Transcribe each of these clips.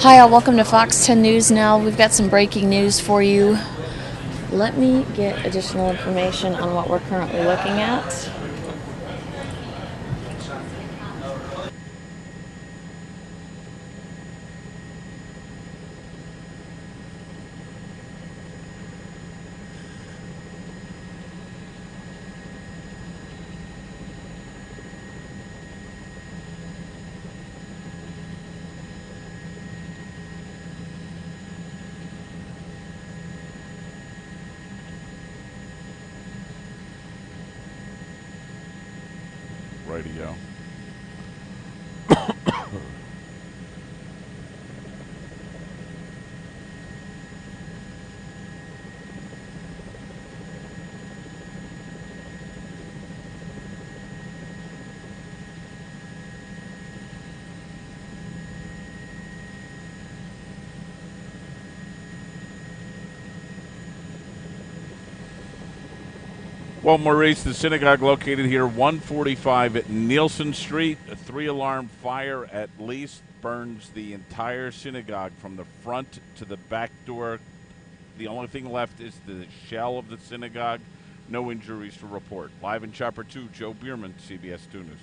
Hi, all. Welcome to Fox 10 News Now. We've got some breaking news for you. Let me get additional information on what we're currently looking at. Radio. Well, Maurice, the synagogue located here, 145 at Nielsen Street. A 3-alarm fire at least burns the entire synagogue from the front to the back door. The only thing left is the shell of the synagogue. No injuries to report. Live in Chopper 2, Joe Bierman, CBS 2 News.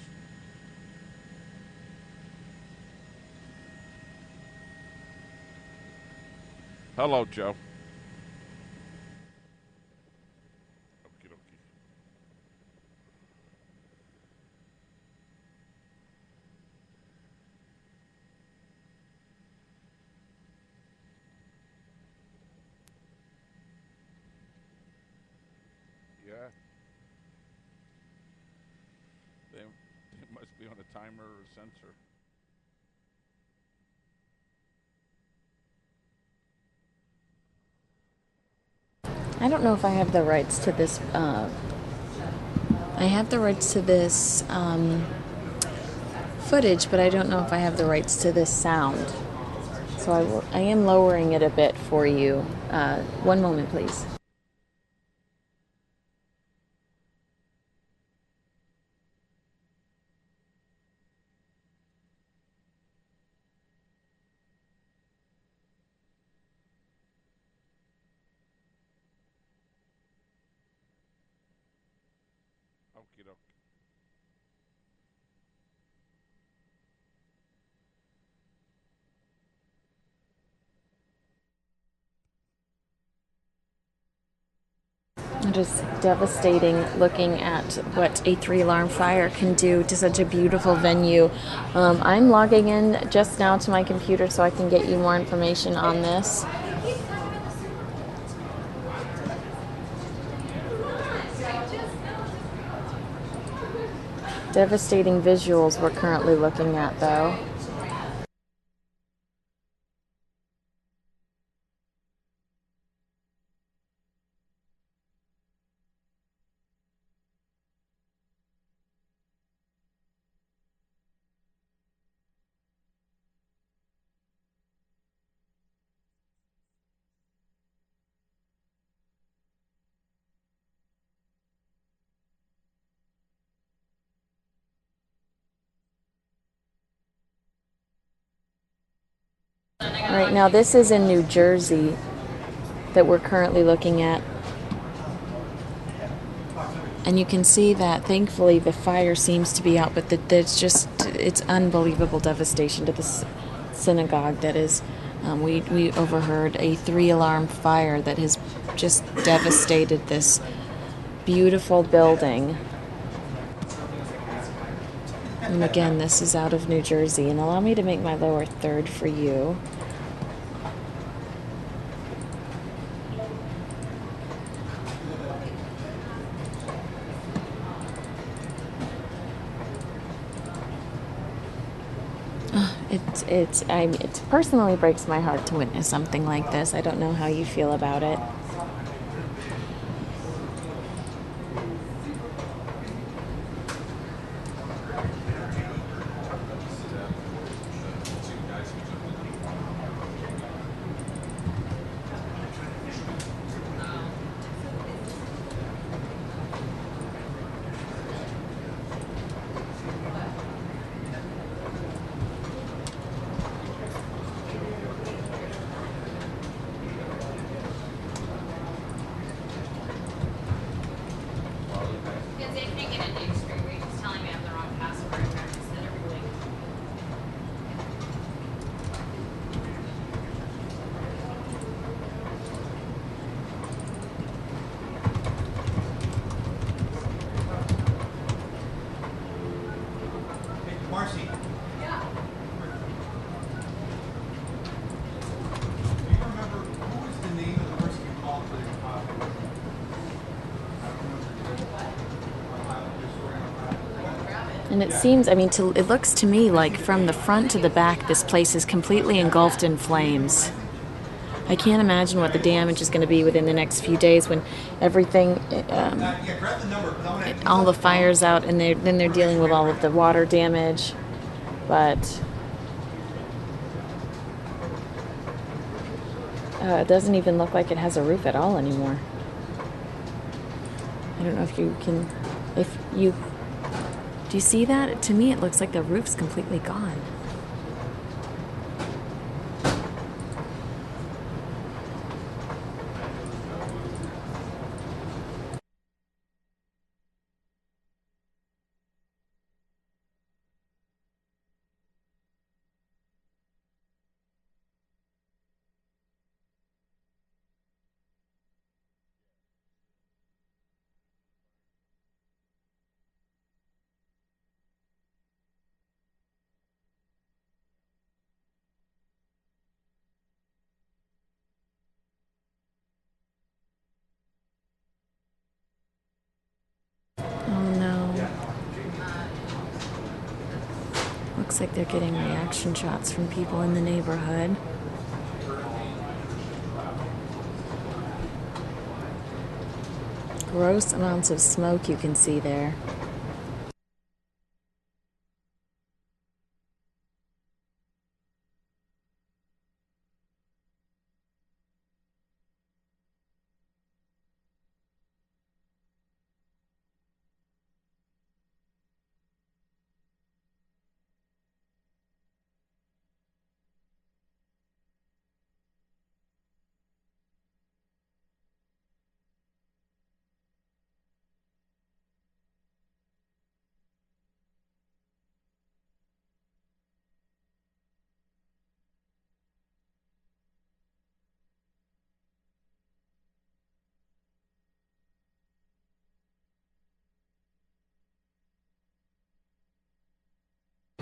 Hello, Joe. Okie dokie. Yeah, they must be on a timer or a sensor. I don't know if I have the rights to this. I have the rights to this footage, but I don't know if I have the rights to this sound. So I am lowering it a bit for you. One moment, please. Okie dokie. It is devastating looking at what a 3-alarm fire can do to such a beautiful venue. I'm logging in just now to my computer so I can get you more information on this. Devastating visuals we're currently looking at, though. Right now, this is in New Jersey that we're currently looking at. And you can see that thankfully the fire seems to be out, but it's unbelievable devastation to this synagogue that is. We overheard a 3-alarm fire that has just devastated this beautiful building. And again, this is out of New Jersey. And allow me to make my lower third for you. It personally breaks my heart to witness something like this. I don't know how you feel about it. And it seems, I mean, it looks to me like from the front to the back, this place is completely engulfed in flames. I can't imagine what the damage is going to be within the next few days when everything, all the fire's out, and then they're dealing with all of the water damage. But it doesn't even look like it has a roof at all anymore. I don't know if you can, do you see that? To me, it looks like the roof's completely gone. Oh no. Looks like they're getting reaction shots from people in the neighborhood. Gross amounts of smoke you can see there.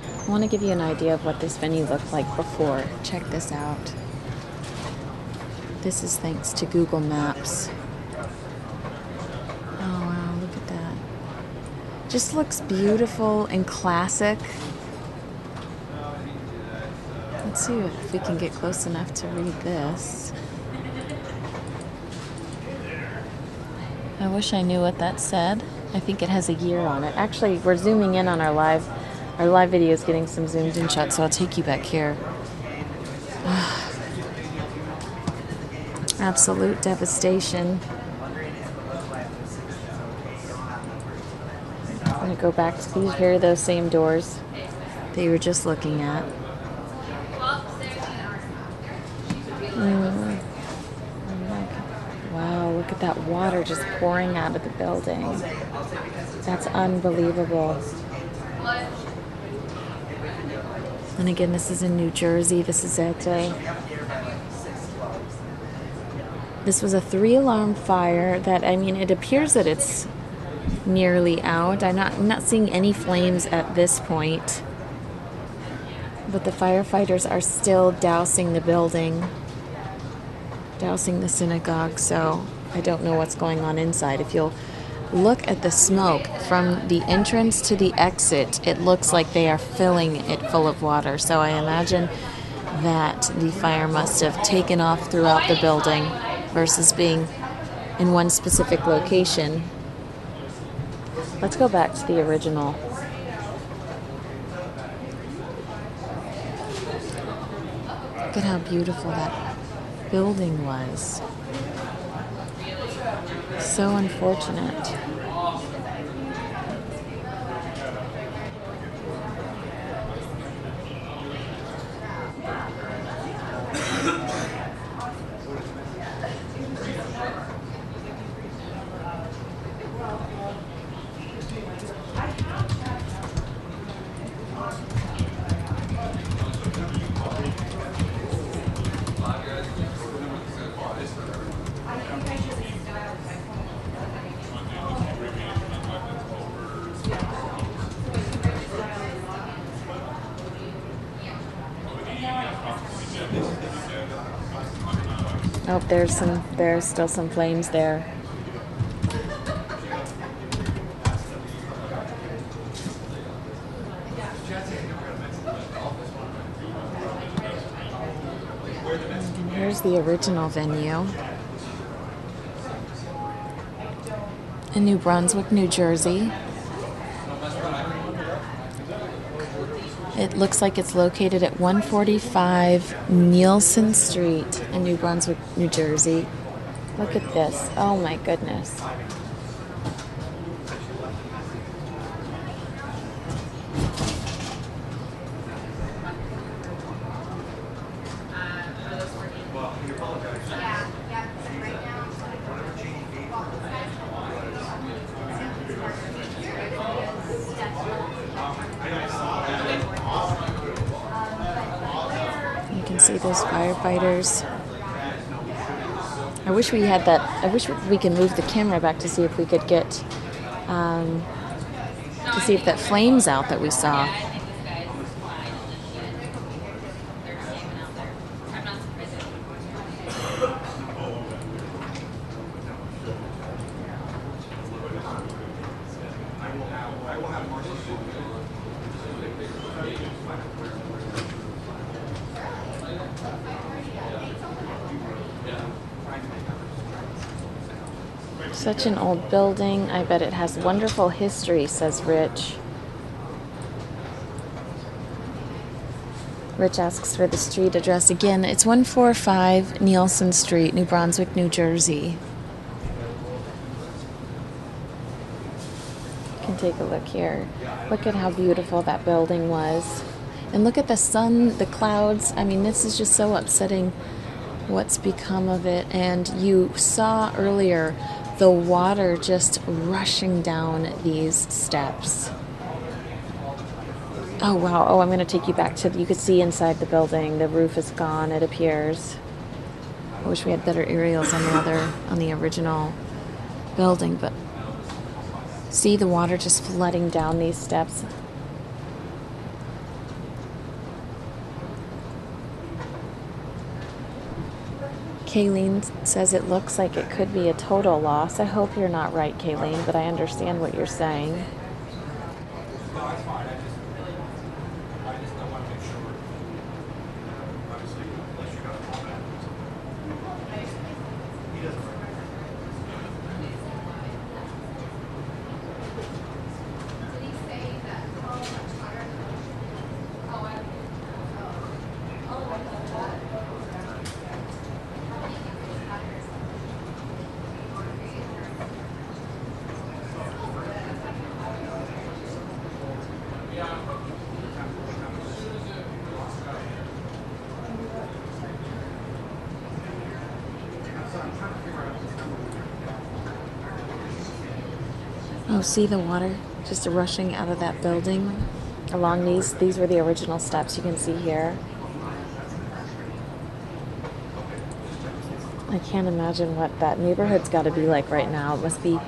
I want to give you an idea of what this venue looked like before. Check this out. This is thanks to Google Maps. Oh wow, look at that. Just looks beautiful and classic. Let's see if we can get close enough to read this. I wish I knew what that said. I think it has a year on it. Actually, we're zooming in on our live video is getting some zoomed in shots, so I'll take you back here. Absolute devastation. I'm going to go back to these. Here are those same doors that you were just looking at. Wow, look at that water just pouring out of the building. That's unbelievable. And again, this is in New Jersey. This is at this was a 3-alarm fire that, I mean, it appears that it's nearly out. I'm not seeing any flames at this point. But the firefighters are still dousing the building, dousing the synagogue, so I don't know what's going on inside. If you'll look at the smoke from the entrance to the exit, it looks like they are filling it full of water. So I imagine that the fire must have taken off throughout the building versus being in one specific location. Let's go back to the original. Look at how beautiful that building was. So unfortunate. Oh, there's still some flames there. here's the original venue in New Brunswick, New Jersey. It looks like it's located at 145 Nielsen Street in New Brunswick, New Jersey. Look at this. Oh my goodness. You can see those firefighters. I wish we had that. I wish we could move the camera back to see if we could get, to see if that flame's out that we saw. Such an old building. I bet it has wonderful history, says Rich. Rich asks for the street address again. It's 145 Nielsen Street, New Brunswick, New Jersey. You can take a look here. Look at how beautiful that building was. And look at the sun, the clouds. I mean, this is just so upsetting what's become of it. And you saw earlier the water just rushing down these steps. Oh wow, oh I'm going to take you back to, you could see inside the building. The roof is gone, it appears. I wish we had better aerials on the original building, but see the water just flooding down these steps. Kayleen says it looks like it could be a total loss. I hope you're not right, Kayleen, but I understand what you're saying. Oh, see the water just rushing out of that building along these were the original steps you can see here. I can't imagine what that neighborhood's got to be like right now. It must be,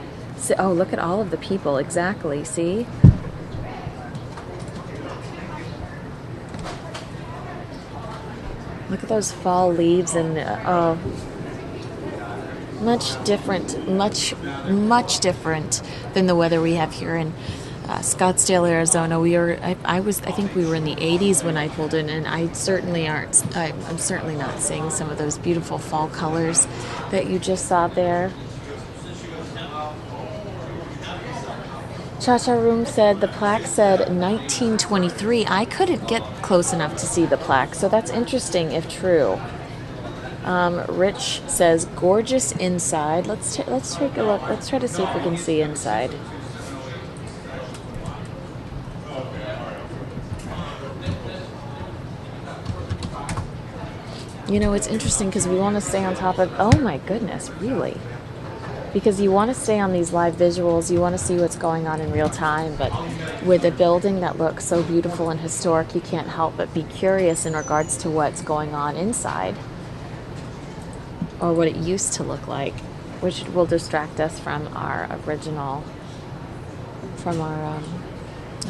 oh, look at all of the people. Exactly, see? Look at those fall leaves and, oh, much different, much different than the weather we have here in Scottsdale, Arizona. I think we were in the 80s when I pulled in, and I'm certainly not seeing some of those beautiful fall colors that you just saw there. Cha-Cha Room said the plaque said 1923. I couldn't get close enough to see the plaque, so that's interesting if true. Rich says gorgeous inside. Let's take a look. Let's try to see if we can see inside. You know, it's interesting because we want to stay on top of, oh my goodness, really? Because you want to stay on these live visuals, you want to see what's going on in real time, but with a building that looks so beautiful and historic, you can't help but be curious in regards to what's going on inside, or what it used to look like, which will distract us from our original, it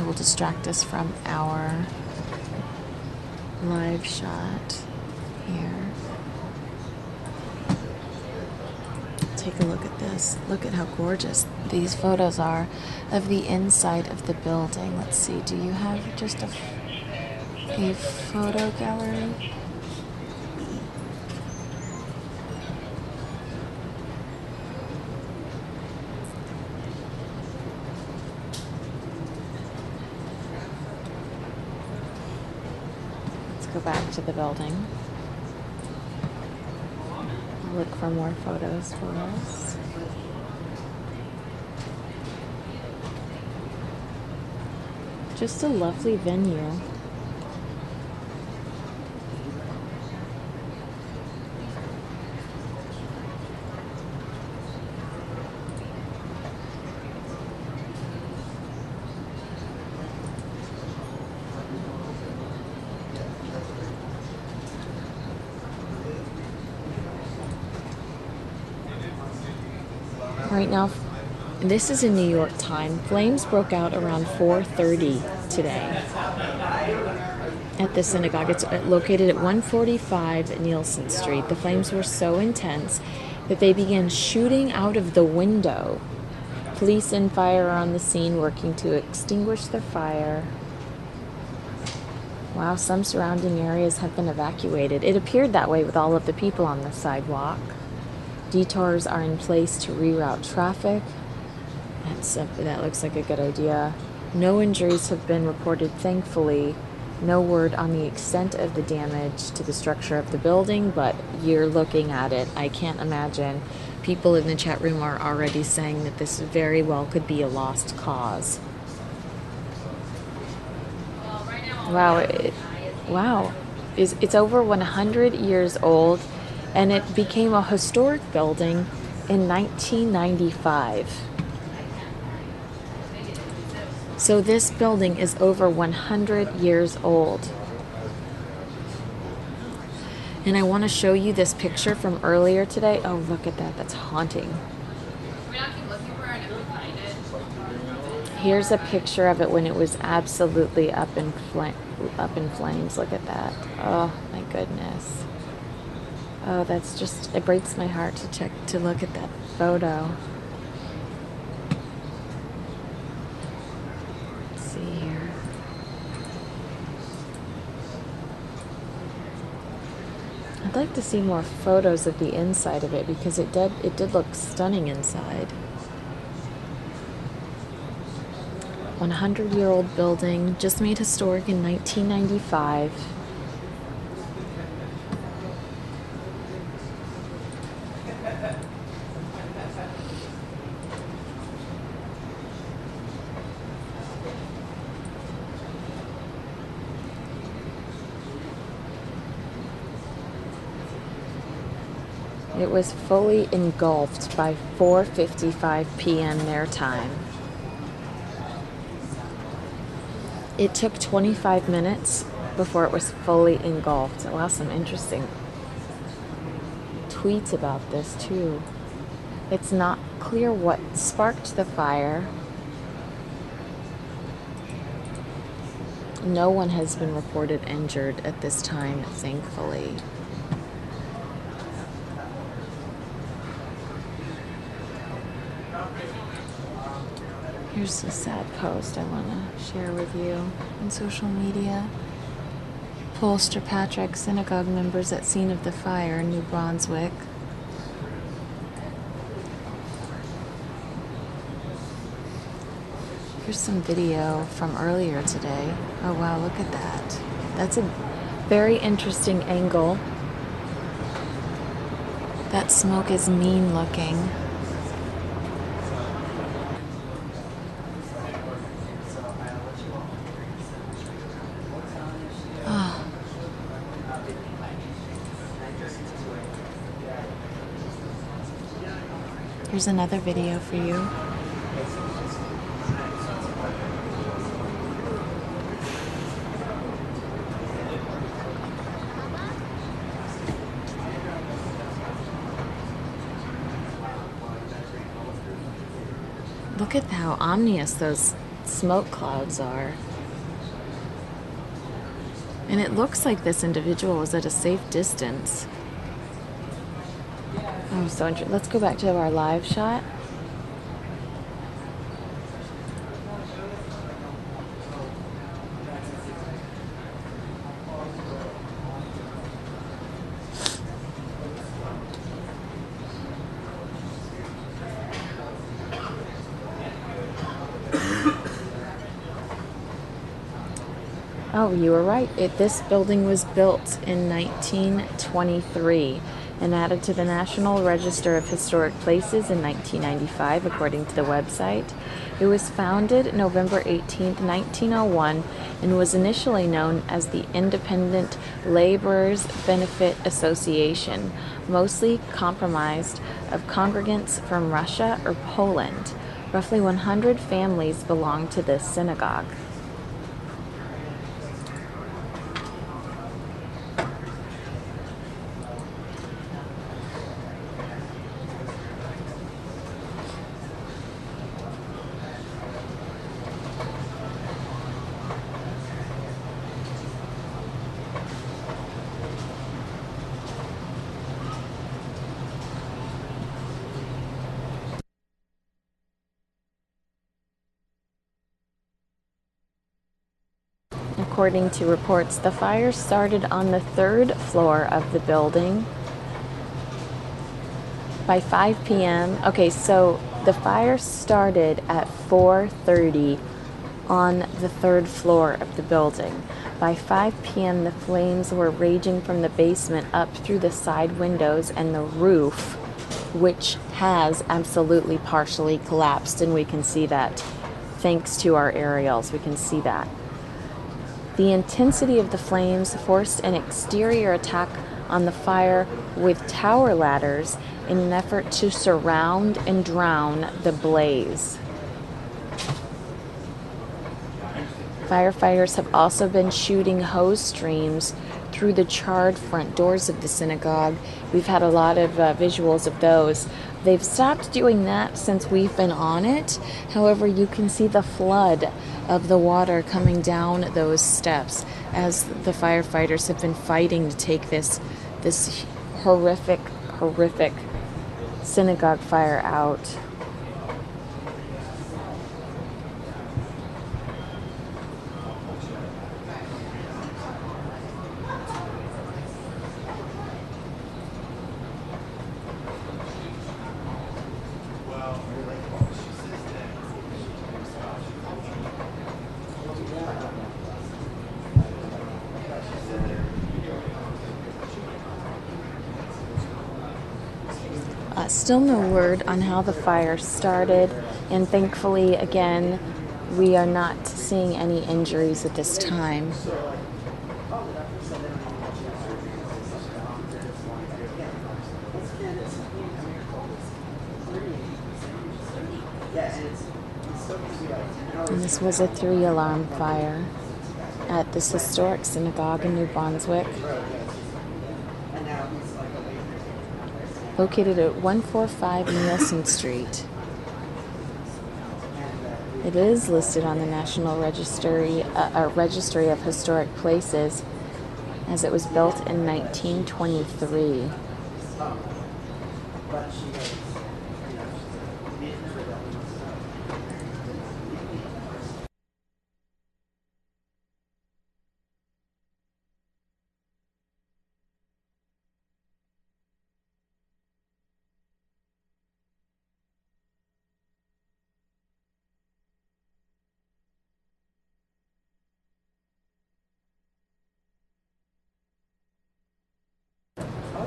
will distract us from our live shot here. Take a look at this. Look at how gorgeous these photos are of the inside of the building. Let's see, do you have just a photo gallery? go back to the building. Look for more photos for us. Just a lovely venue. Right now, this is in New York time. Flames broke out around 4:30 today at the synagogue. It's located at 145 Nielsen Street. The flames were so intense that they began shooting out of the window. Police and fire are on the scene working to extinguish the fire. Wow, some surrounding areas have been evacuated. It appeared that way with all of the people on the sidewalk. Detours are in place to reroute traffic. That looks like a good idea. No injuries have been reported, thankfully. No word on the extent of the damage to the structure of the building, but you're looking at it. I can't imagine. People in the chat room are already saying that this very well could be a lost cause. Wow, wow. It's over 100 years old, and it became a historic building in 1995. So this building is over 100 years old. And I want to show you this picture from earlier today. Oh, look at that. That's haunting. Here's a picture of it when it was absolutely up in flames. Look at that. Oh, my goodness. Oh, that's just, it breaks my heart to look at that photo. Let's see here. I'd like to see more photos of the inside of it because it did look stunning inside. 100-year-old building, just made historic in 1995. It was fully engulfed by 4:55 p.m. their time. It took 25 minutes before it was fully engulfed. Wow, some interesting tweets about this too. It's not clear what sparked the fire. No one has been reported injured at this time, thankfully. Here's a sad post I want to share with you on social media. Pollster Patrick, synagogue members at scene of the fire in New Brunswick. Here's some video from earlier today. Oh wow, look at that. That's a very interesting angle. That smoke is mean looking. Here's another video for you. Look at how ominous those smoke clouds are. And it looks like this individual was at a safe distance. Oh, so interesting. Let's go back to our live shot. Oh, you were right. This building was built in 1923 and added to the National Register of Historic Places in 1995, according to the website. It was founded November 18th, 1901, and was initially known as the Independent Laborers Benefit Association, mostly comprised of congregants from Russia or Poland. Roughly 100 families belong to this synagogue. According to reports, the fire started on the third floor of the building by 5 p.m. Okay, so the fire started at 4:30 on the third floor of the building. By 5 p.m., the flames were raging from the basement up through the side windows and the roof, which has absolutely partially collapsed, and we can see that thanks to our aerials. We can see that. The intensity of the flames forced an exterior attack on the fire with tower ladders in an effort to surround and drown the blaze. Firefighters have also been shooting hose streams through the charred front doors of the synagogue. We've had a lot of visuals of those. They've stopped doing that since we've been on it. However, you can see the flood of the water coming down those steps as the firefighters have been fighting to take this horrific synagogue fire out. Still no word on how the fire started, and thankfully, again, we are not seeing any injuries at this time. And this was a 3-alarm fire at this historic synagogue in New Brunswick, located at 145 Nielsen Street. It is listed on the National Registry of Historic Places as it was built in 1923.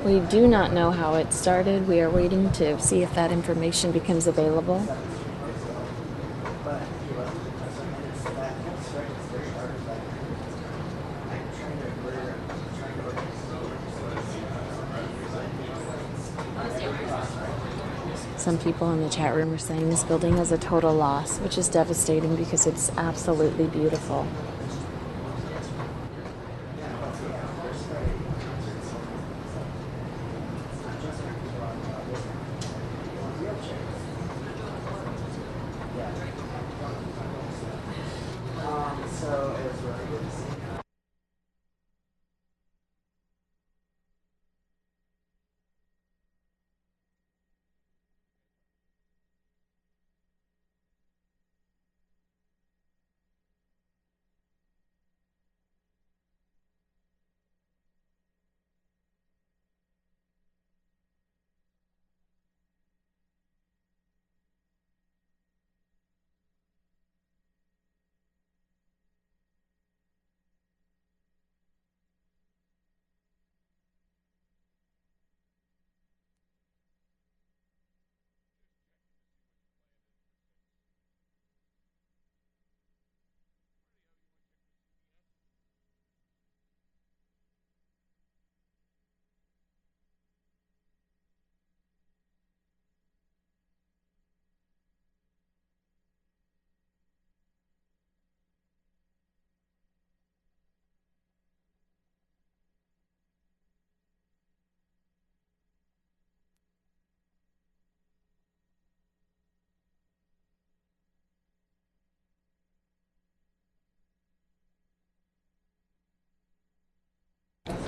We do not know how it started. We are waiting to see if that information becomes available. Some people in the chat room are saying this building is a total loss, which is devastating because it's absolutely beautiful.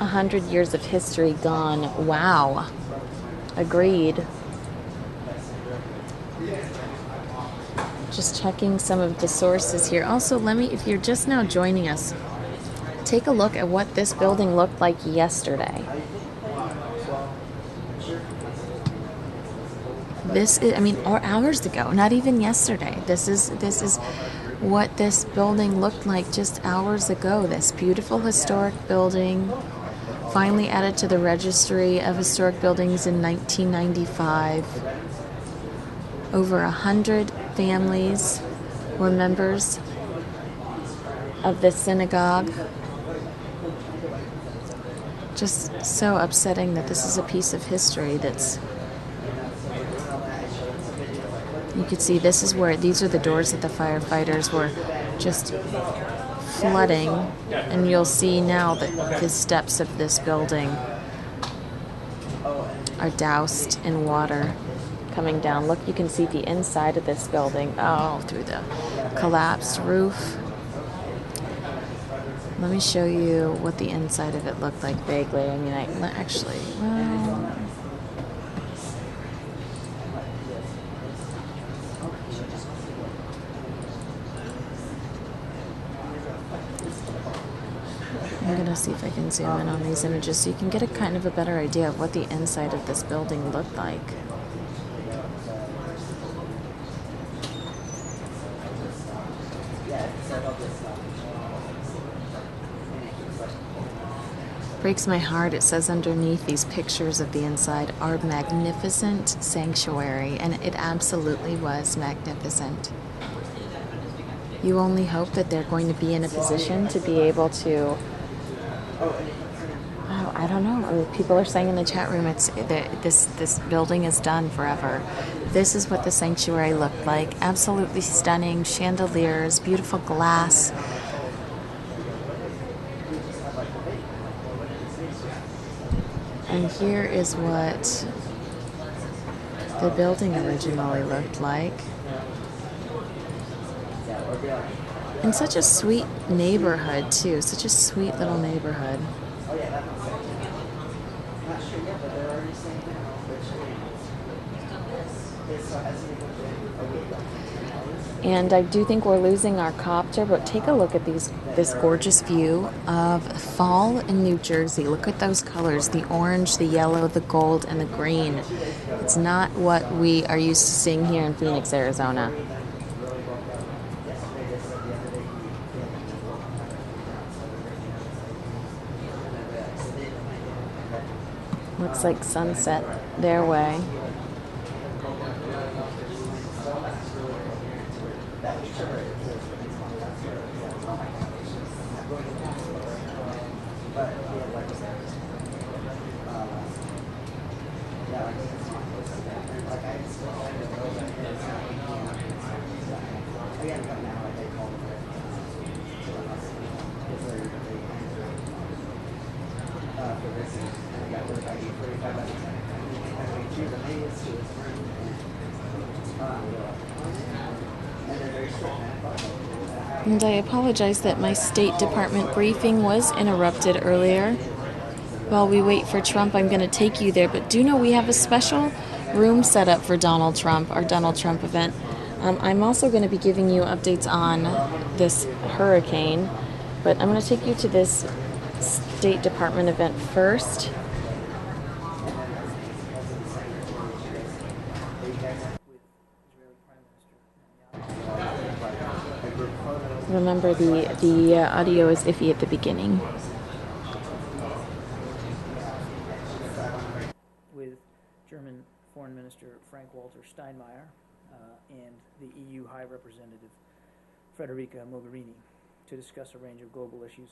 100 years of history gone. Wow. Agreed. Just checking some of the sources here. Also, if you're just now joining us, take a look at what this building looked like yesterday. Or hours ago, not even yesterday. This is what this building looked like just hours ago. This beautiful historic building, finally added to the Registry of Historic Buildings in 1995. Over 100 families were members of this synagogue. Just so upsetting that this is a piece of history that's... You could see these are the doors that the firefighters were just flooding, and you'll see now that the steps of this building are doused in water coming down. Look, you can see the inside of this building, through the collapsed roof. Let me show you what the inside of it looked like vaguely. I'm going to see if I can zoom in on these images so you can get a kind of a better idea of what the inside of this building looked like. Breaks my heart. It says underneath these pictures of the inside, "Our magnificent sanctuary," and it absolutely was magnificent. You only hope that they're going to be in a position to be able to... I don't know. People are saying in the chat room this building is done forever. This is what the sanctuary looked like. Absolutely stunning chandeliers, beautiful glass. And here is what the building originally looked like. In such a sweet neighborhood, too. Such a sweet little neighborhood. And I do think we're losing our copter, but take a look at this gorgeous view of fall in New Jersey. Look at those colors, the orange, the yellow, the gold, and the green. It's not what we are used to seeing here in Phoenix, Arizona. Looks like sunset their way. And I apologize that my State Department briefing was interrupted earlier. While we wait for Trump, I'm going to take you there. But do know we have a special room set up for Donald Trump, our Donald Trump event. I'm also going to be giving you updates on this hurricane. But I'm going to take you to this State Department event first. Remember, the audio is iffy at the beginning. With German Foreign Minister Frank-Walter Steinmeier and the EU High Representative Federica Mogherini to discuss a range of global issues,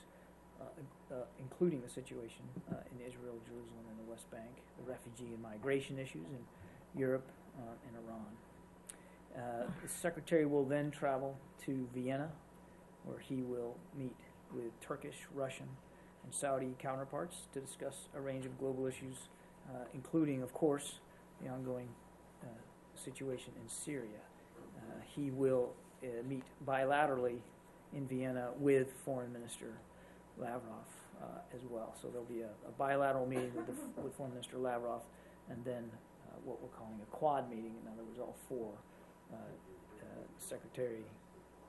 including the situation in Israel, Jerusalem, and the West Bank, the refugee and migration issues in Europe and Iran. The Secretary will then travel to Vienna, where he will meet with Turkish, Russian, and Saudi counterparts to discuss a range of global issues, including, of course, the ongoing situation in Syria. He will meet bilaterally in Vienna with Foreign Minister Lavrov as well. So there'll be a bilateral meeting with Foreign Minister Lavrov, and then what we're calling a quad meeting. In other words, all four, Secretary,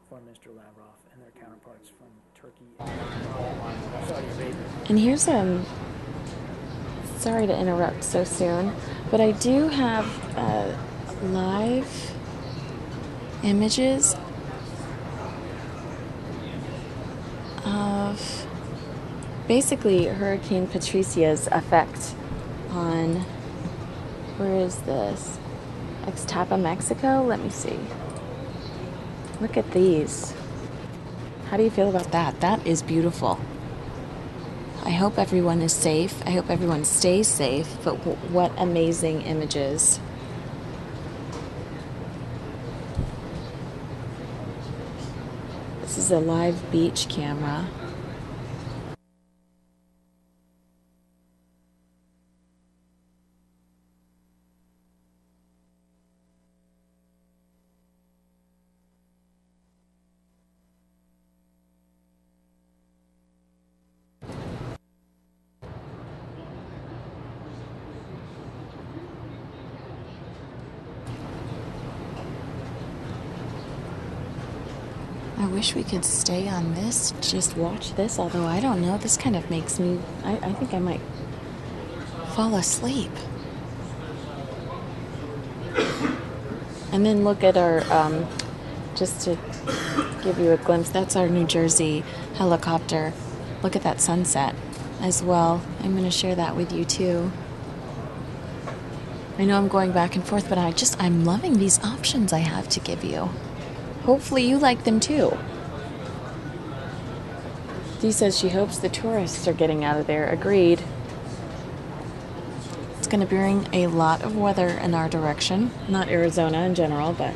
Foreign Minister Lavrov, and their counterparts from Turkey and Saudi Arabia. And here's sorry to interrupt so soon, but I do have live images of basically Hurricane Patricia's effect on, where is this? Ixtapa, Mexico? Let me see. Look at these. How do you feel about that? That is beautiful. I hope everyone is safe. I hope everyone stays safe, but what amazing images. This is a live beach camera. I wish we could stay on this, just watch this, although I don't know, this kind of makes me, I think I might fall asleep. And then look at our, just to give you a glimpse, that's our New Jersey helicopter. Look at that sunset as well. I'm going to share that with you too. I know I'm going back and forth, but I'm loving these options I have to give you. Hopefully you like them too. Dee says she hopes the tourists are getting out of there. Agreed. It's going to bring a lot of weather in our direction. Not Arizona in general, but...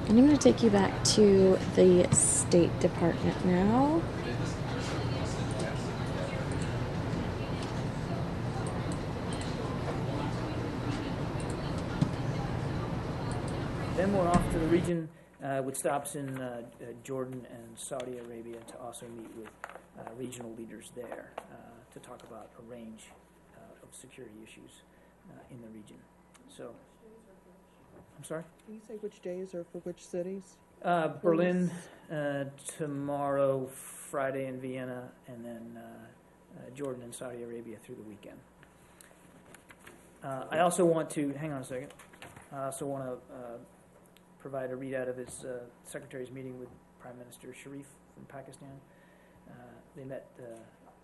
And I'm going to take you back to the State Department now. Then we're off to the region with stops in Jordan and Saudi Arabia to also meet with regional leaders there to talk about a range of security issues in the region. So, I'm sorry? Can you say which days or for which cities? Berlin tomorrow, Friday in Vienna, and then Jordan and Saudi Arabia through the weekend. I also want to, hang on a second, I also want to provide a readout of his Secretary's meeting with Prime Minister Sharif from Pakistan. They met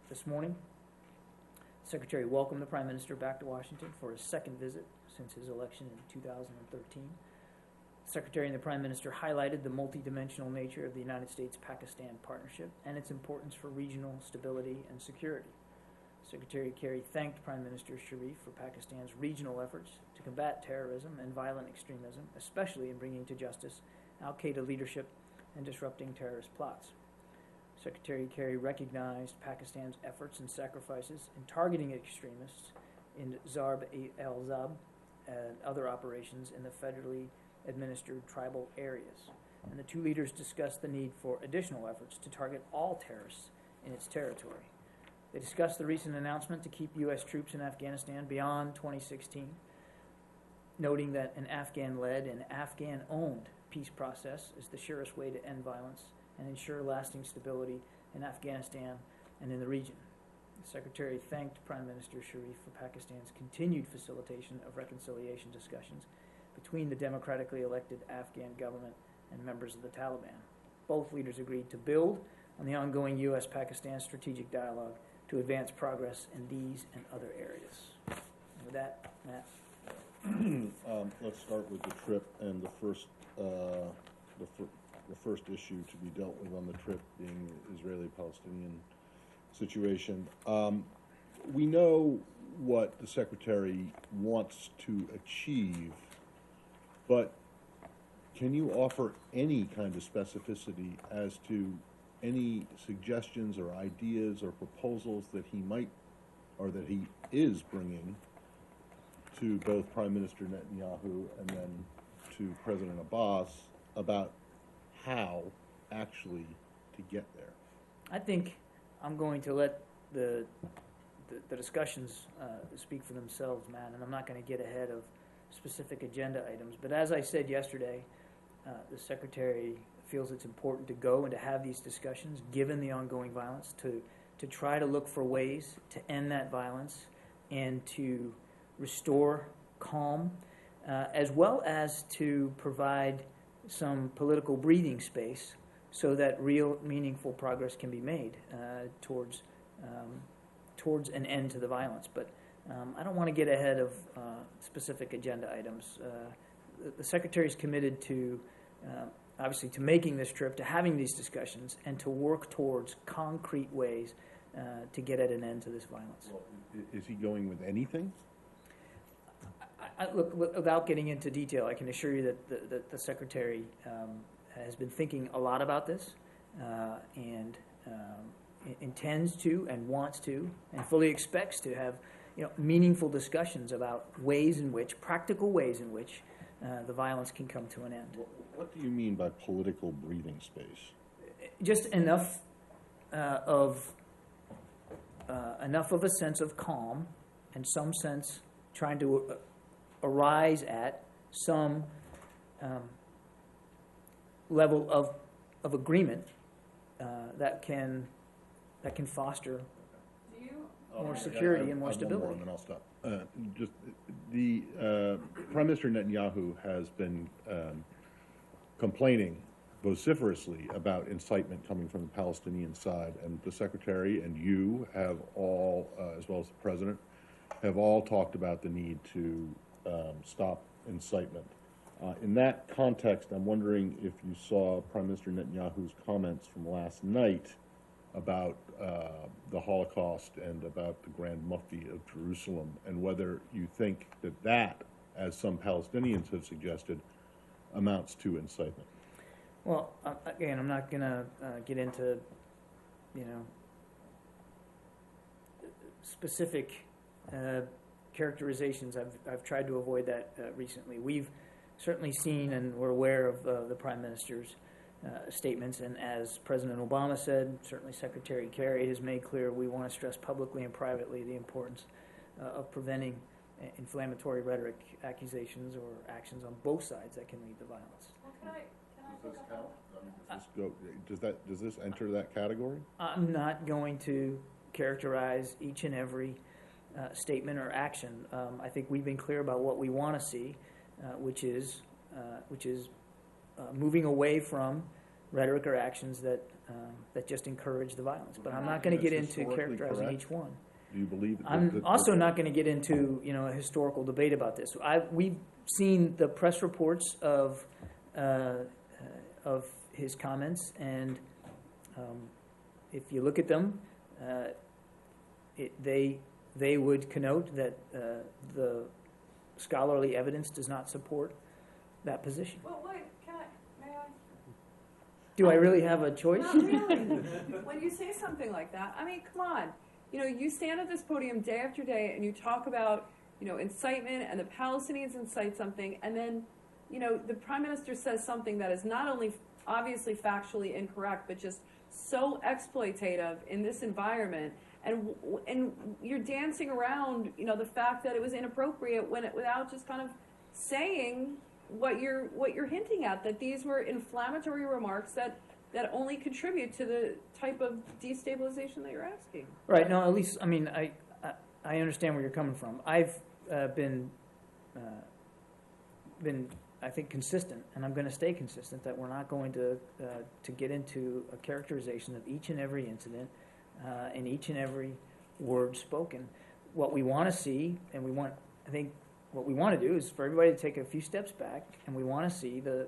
this morning. The Secretary welcomed the Prime Minister back to Washington for his second visit since his election in 2013. The Secretary and the Prime Minister highlighted the multidimensional nature of the United States-Pakistan partnership and its importance for regional stability and security. Secretary Kerry thanked Prime Minister Sharif for Pakistan's regional efforts to combat terrorism and violent extremism, especially in bringing to justice al-Qaeda leadership and disrupting terrorist plots. Secretary Kerry recognized Pakistan's efforts and sacrifices in targeting extremists in Zarb al-Zab and other operations in the federally administered tribal areas. And the two leaders discussed the need for additional efforts to target all terrorists in its territory. They discussed the recent announcement to keep U.S. troops in Afghanistan beyond 2016, noting that an Afghan-led and Afghan-owned peace process is the surest way to end violence and ensure lasting stability in Afghanistan and in the region. The Secretary thanked Prime Minister Sharif for Pakistan's continued facilitation of reconciliation discussions between the democratically elected Afghan government and members of the Taliban. Both leaders agreed to build on the ongoing U.S.-Pakistan strategic dialogue to advance progress in these and other areas. And with that, Matt. Let's start with the trip and the first issue to be dealt with on the trip being the Israeli-Palestinian situation. We know what the Secretary wants to achieve, but can you offer any kind of specificity as to any suggestions or ideas or proposals that he might, or that he is bringing to both Prime Minister Netanyahu and then to President Abbas about how actually to get there? I think I'm going to let the discussions speak for themselves, Matt, and I'm not going to get ahead of specific agenda items. But as I said yesterday, the Secretary feels it's important to go and to have these discussions, given the ongoing violence, to try to look for ways to end that violence and to restore calm, as well as to provide some political breathing space so that real, meaningful progress can be made towards an end to the violence. But I don't want to get ahead of specific agenda items. The Secretary is committed to, obviously, to making this trip, to having these discussions, and to work towards concrete ways to get at an end to this violence. Well, is he going with anything? Look, without getting into detail, I can assure you that the Secretary has been thinking a lot about this and intends to and wants to and fully expects to have meaningful discussions about ways in which, practical ways in which the violence can come to an end. What do you mean by political breathing space? Just enough of a sense of calm and some sense trying to arise at some level of agreement that can foster more security and more stability. And then I'll stop. Just the Prime Minister Netanyahu has been complaining vociferously about incitement coming from the Palestinian side, and the Secretary and you have all, as well as the President, have all talked about the need to stop incitement. In that context, I'm wondering if you saw Prime Minister Netanyahu's comments from last night about the Holocaust and about the Grand Mufti of Jerusalem, and whether you think that, as some Palestinians have suggested, amounts to incitement. Well, again, I'm not going to get into, specific characterizations. I've tried to avoid that recently. We've certainly seen and we're aware of the Prime Minister's statements, and as President Obama said, certainly Secretary Kerry has made clear, we want to stress publicly and privately the importance of preventing inflammatory rhetoric, accusations, or actions on both sides that can lead to violence. Well, can I Does this enter that category? I'm not going to characterize each and every statement or action. I think we've been clear about what we want to see, which is moving away from rhetoric or actions that just encourage the violence. But I'm not going to get into characterizing each one. Do you believe? I'm also not going to get into a historical debate about this. We've seen the press reports of his comments, and if you look at them, they would connote that the scholarly evidence does not support that position. Well, wait, may I? Do I really have a choice? Not really. When you say something like that, I mean, come on. You stand at this podium day after day and you talk about, incitement, and the Palestinians incite something, and then, the Prime Minister says something that is not only obviously factually incorrect, but just so exploitative in this environment, and you're dancing around, the fact that it was inappropriate without just kind of saying what you're hinting at, that these were inflammatory remarks that only contribute to the type of destabilization that you're asking. Right. No, at least, I understand where you're coming from. I've been, I think, consistent, and I'm going to stay consistent, that we're not going to get into a characterization of each and every incident and each and every word spoken. What we want to see, and what we want to do is for everybody to take a few steps back, and we want to see the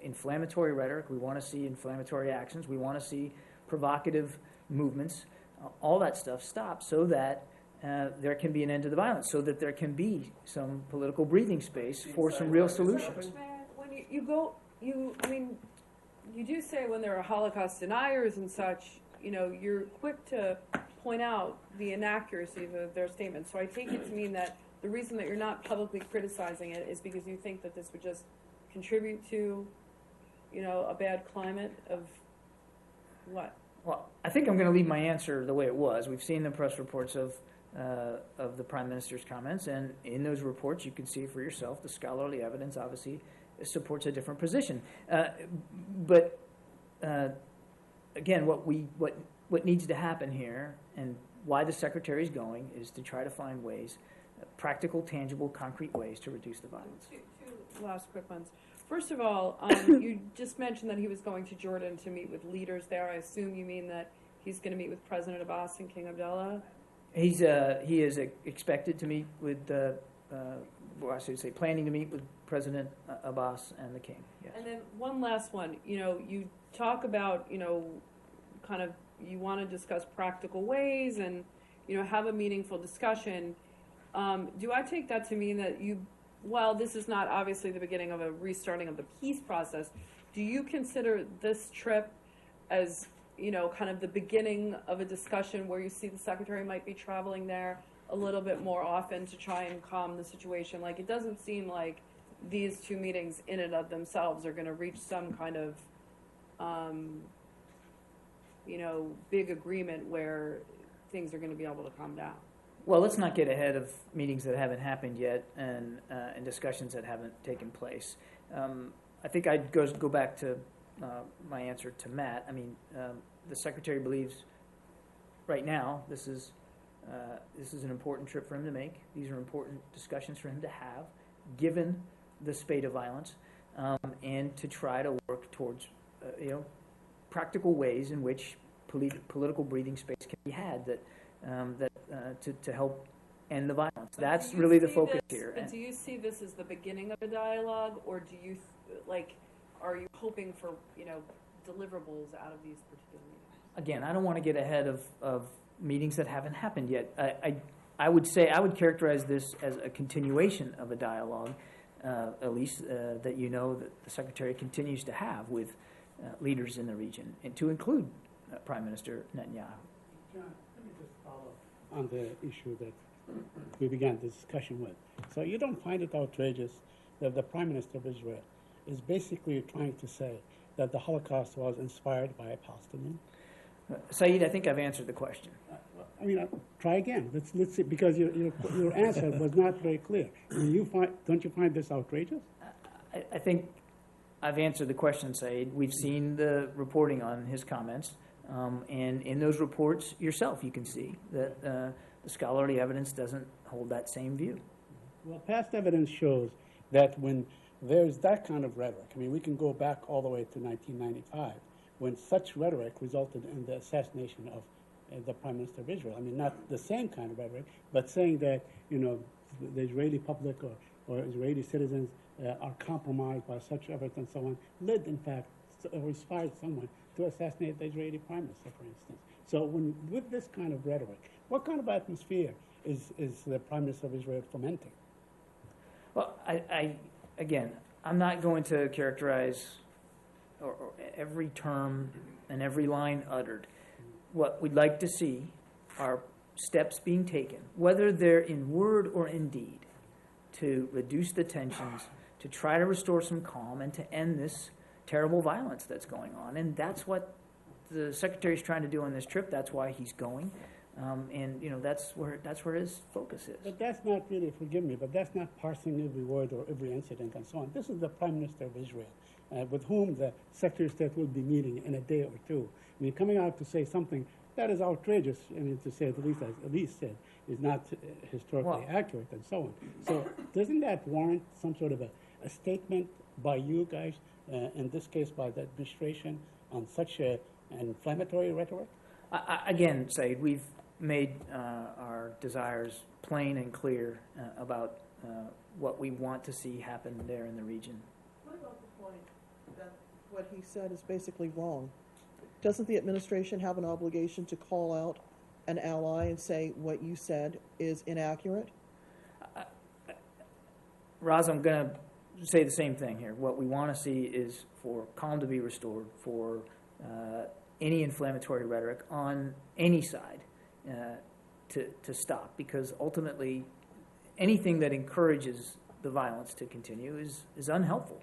inflammatory rhetoric, we want to see inflammatory actions, we want to see provocative movements, all that stuff stop, so that there can be an end to the violence, so that there can be some political breathing space for some real solutions. you do say when there are Holocaust deniers and such, you're quick to point out the inaccuracy of their statements. So I take it to mean that the reason that you're not publicly criticizing it is because you think that this would just contribute to, a bad climate of what? Well, I think I'm going to leave my answer the way it was. We've seen the press reports of the Prime Minister's comments, and in those reports you can see for yourself the scholarly evidence obviously supports a different position. But again, what needs to happen here, and why the Secretary is going, is to try to find ways, practical, tangible, concrete ways to reduce the violence. Two last quick ones. First of all, you just mentioned that he was going to Jordan to meet with leaders there. I assume you mean that he's going to meet with President Abbas and King Abdullah? He is expected to meet with, I should say, planning to meet with President Abbas and the King. Yes. And then one last one. You talk about, kind of, you want to discuss practical ways and, have a meaningful discussion. Do I take that to mean that while this is not obviously the beginning of a restarting of the peace process, do you consider this trip as, kind of the beginning of a discussion where you see the Secretary might be traveling there a little bit more often to try and calm the situation? Like, it doesn't seem like these two meetings in and of themselves are going to reach some kind of, big agreement where things are going to be able to calm down. Well, let's not get ahead of meetings that haven't happened yet and discussions that haven't taken place. I think I'd go back to my answer to Matt. I mean, the Secretary believes right now this is an important trip for him to make. These are important discussions for him to have, given the spate of violence, and to try to work towards practical ways in which political breathing space can be had to help end the violence. That's really the focus here. But do you see this as the beginning of a dialogue, or do you are you hoping for deliverables out of these particular meetings? Again, I don't want to get ahead of meetings that haven't happened yet. I would say characterize this as a continuation of a dialogue, at least that that the Secretary continues to have with leaders in the region, and to include Prime Minister Netanyahu. John, let me just follow on the issue that we began the discussion with. So you don't find it outrageous that the Prime Minister of Israel is basically trying to say that the Holocaust was inspired by a Palestinian? Saeed, I think I've answered the question. Try again. Let's see, because your answer was not very clear. Don't you find this outrageous? I think I've answered the question, Saeed. We've seen the reporting on his comments, and in those reports yourself you can see that the scholarly evidence doesn't hold that same view. Well, past evidence shows that when there's that kind of rhetoric, we can go back all the way to 1995, when such rhetoric resulted in the assassination of the Prime Minister of Israel. Not the same kind of rhetoric, but saying that, the Israeli public or Israeli citizens are compromised by such efforts and so on, led, in fact, or inspired someone to assassinate the Israeli Prime Minister, for instance. So with this kind of rhetoric, what kind of atmosphere is the Prime Minister of Israel fomenting? Well, again, I'm not going to characterize or every term and every line uttered. What we'd like to see are steps being taken, whether they're in word or in deed, to reduce the tensions, to try to restore some calm, and to end this terrible violence that's going on. And that's what the Secretary's trying to do on this trip. That's why he's going. And that's where his focus is. But that's not really, forgive me, but that's not parsing every word or every incident and so on. This is the Prime Minister of Israel, with whom the Secretary of State will be meeting in a day or two. Coming out to say something that is outrageous, to say the least, as Elise said, is not historically accurate and so on. So doesn't that warrant some sort of a statement by you guys, in this case by the administration, on such an inflammatory rhetoric? Again, Said, we've made our desires plain and clear about what we want to see happen there in the region. What about the point that what he said is basically wrong? Doesn't the administration have an obligation to call out an ally and say what you said is inaccurate? Roz, I'm going to say the same thing here. What we want to see is for calm to be restored, for any inflammatory rhetoric on any side to stop, because ultimately anything that encourages the violence to continue is unhelpful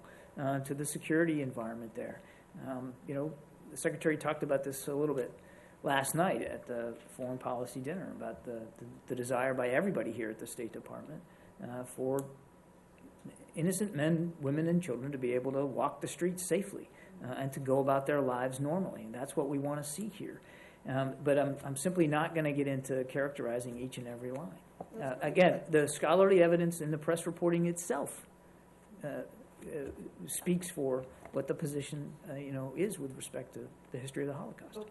to the security environment there. The Secretary talked about this a little bit last night at the foreign policy dinner about the desire by everybody here at the State Department for innocent men, women, and children to be able to walk the streets safely and to go about their lives normally. And that's what we want to see here. But I'm simply not going to get into characterizing each and every line. Again, the scholarly evidence in the press reporting itself speaks for what the position is with respect to the history of the Holocaust. But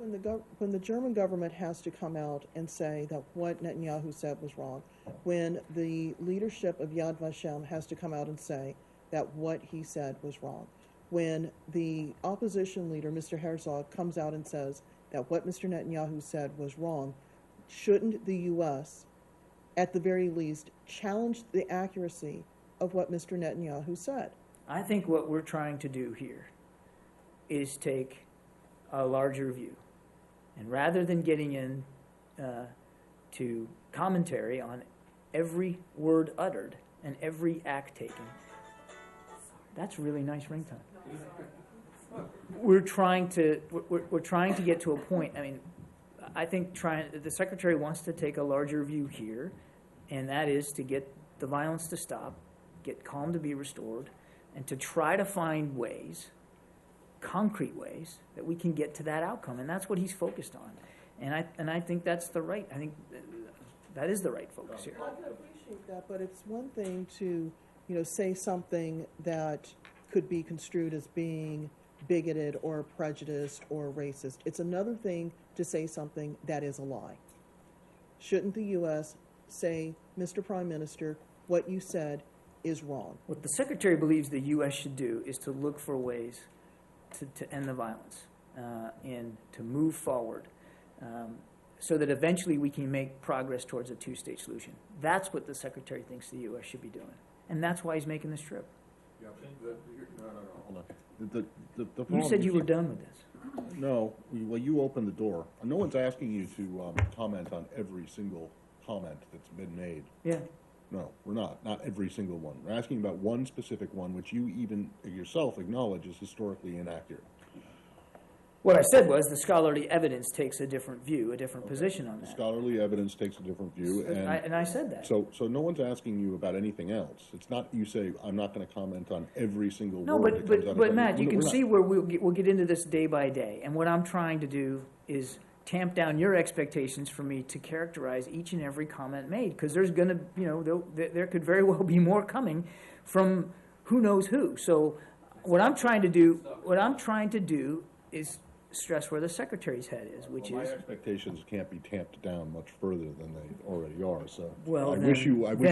when the German government has to come out and say that what Netanyahu said was wrong, when the leadership of Yad Vashem has to come out and say that what he said was wrong, when the opposition leader, Mr. Herzog, comes out and says that what Mr. Netanyahu said was wrong, shouldn't the U.S., at the very least, challenge the accuracy of what Mr. Netanyahu said? I think what we're trying to do here is take a larger view. And rather than getting in to commentary on every word uttered and every act taken, that's really nice ringtone. We're trying to get to a point. I mean, I think the Secretary wants to take a larger view here, and that is to get the violence to stop, get calm to be restored, and to try to find ways, concrete ways, that we can get to that outcome. And that's what he's focused on. And I think that's the right. I think that is the right focus here. I can appreciate that, but it's one thing to, say something that could be construed as being bigoted or prejudiced or racist. It's another thing to say something that is a lie. Shouldn't the U.S. say, Mr. Prime Minister, what you said is wrong? What the Secretary believes the U.S. should do is to look for ways to end the violence and to move forward so that eventually we can make progress towards a two-state solution. That's what the Secretary thinks the U.S. should be doing. And that's why he's making this trip. Yeah, no, hold on. The You problem said you were keep- done with this. No, well, you opened the door. No one's asking you to comment on every single comment that's been made. Yeah. No, we're not. Not every single one. We're asking about one specific one, which you even yourself acknowledge is historically inaccurate. What I said was the scholarly evidence takes a different view, a different position on that. Scholarly evidence takes a different view, And I said that. So no one's asking you about anything else. It's not you say I'm not going to comment on every single No, word that comes out of but every- Matt, you we're can not. see where we'll get into this day by day. And what I'm trying to do is tamp down your expectations for me to characterize each and every comment made, because there's going to, there could very well be more coming from who knows who. So what I'm trying to do is stress where the Secretary's head is, which Well, is my expectations can't be tamped down much further than they already are. So well. I Then, wish you luck with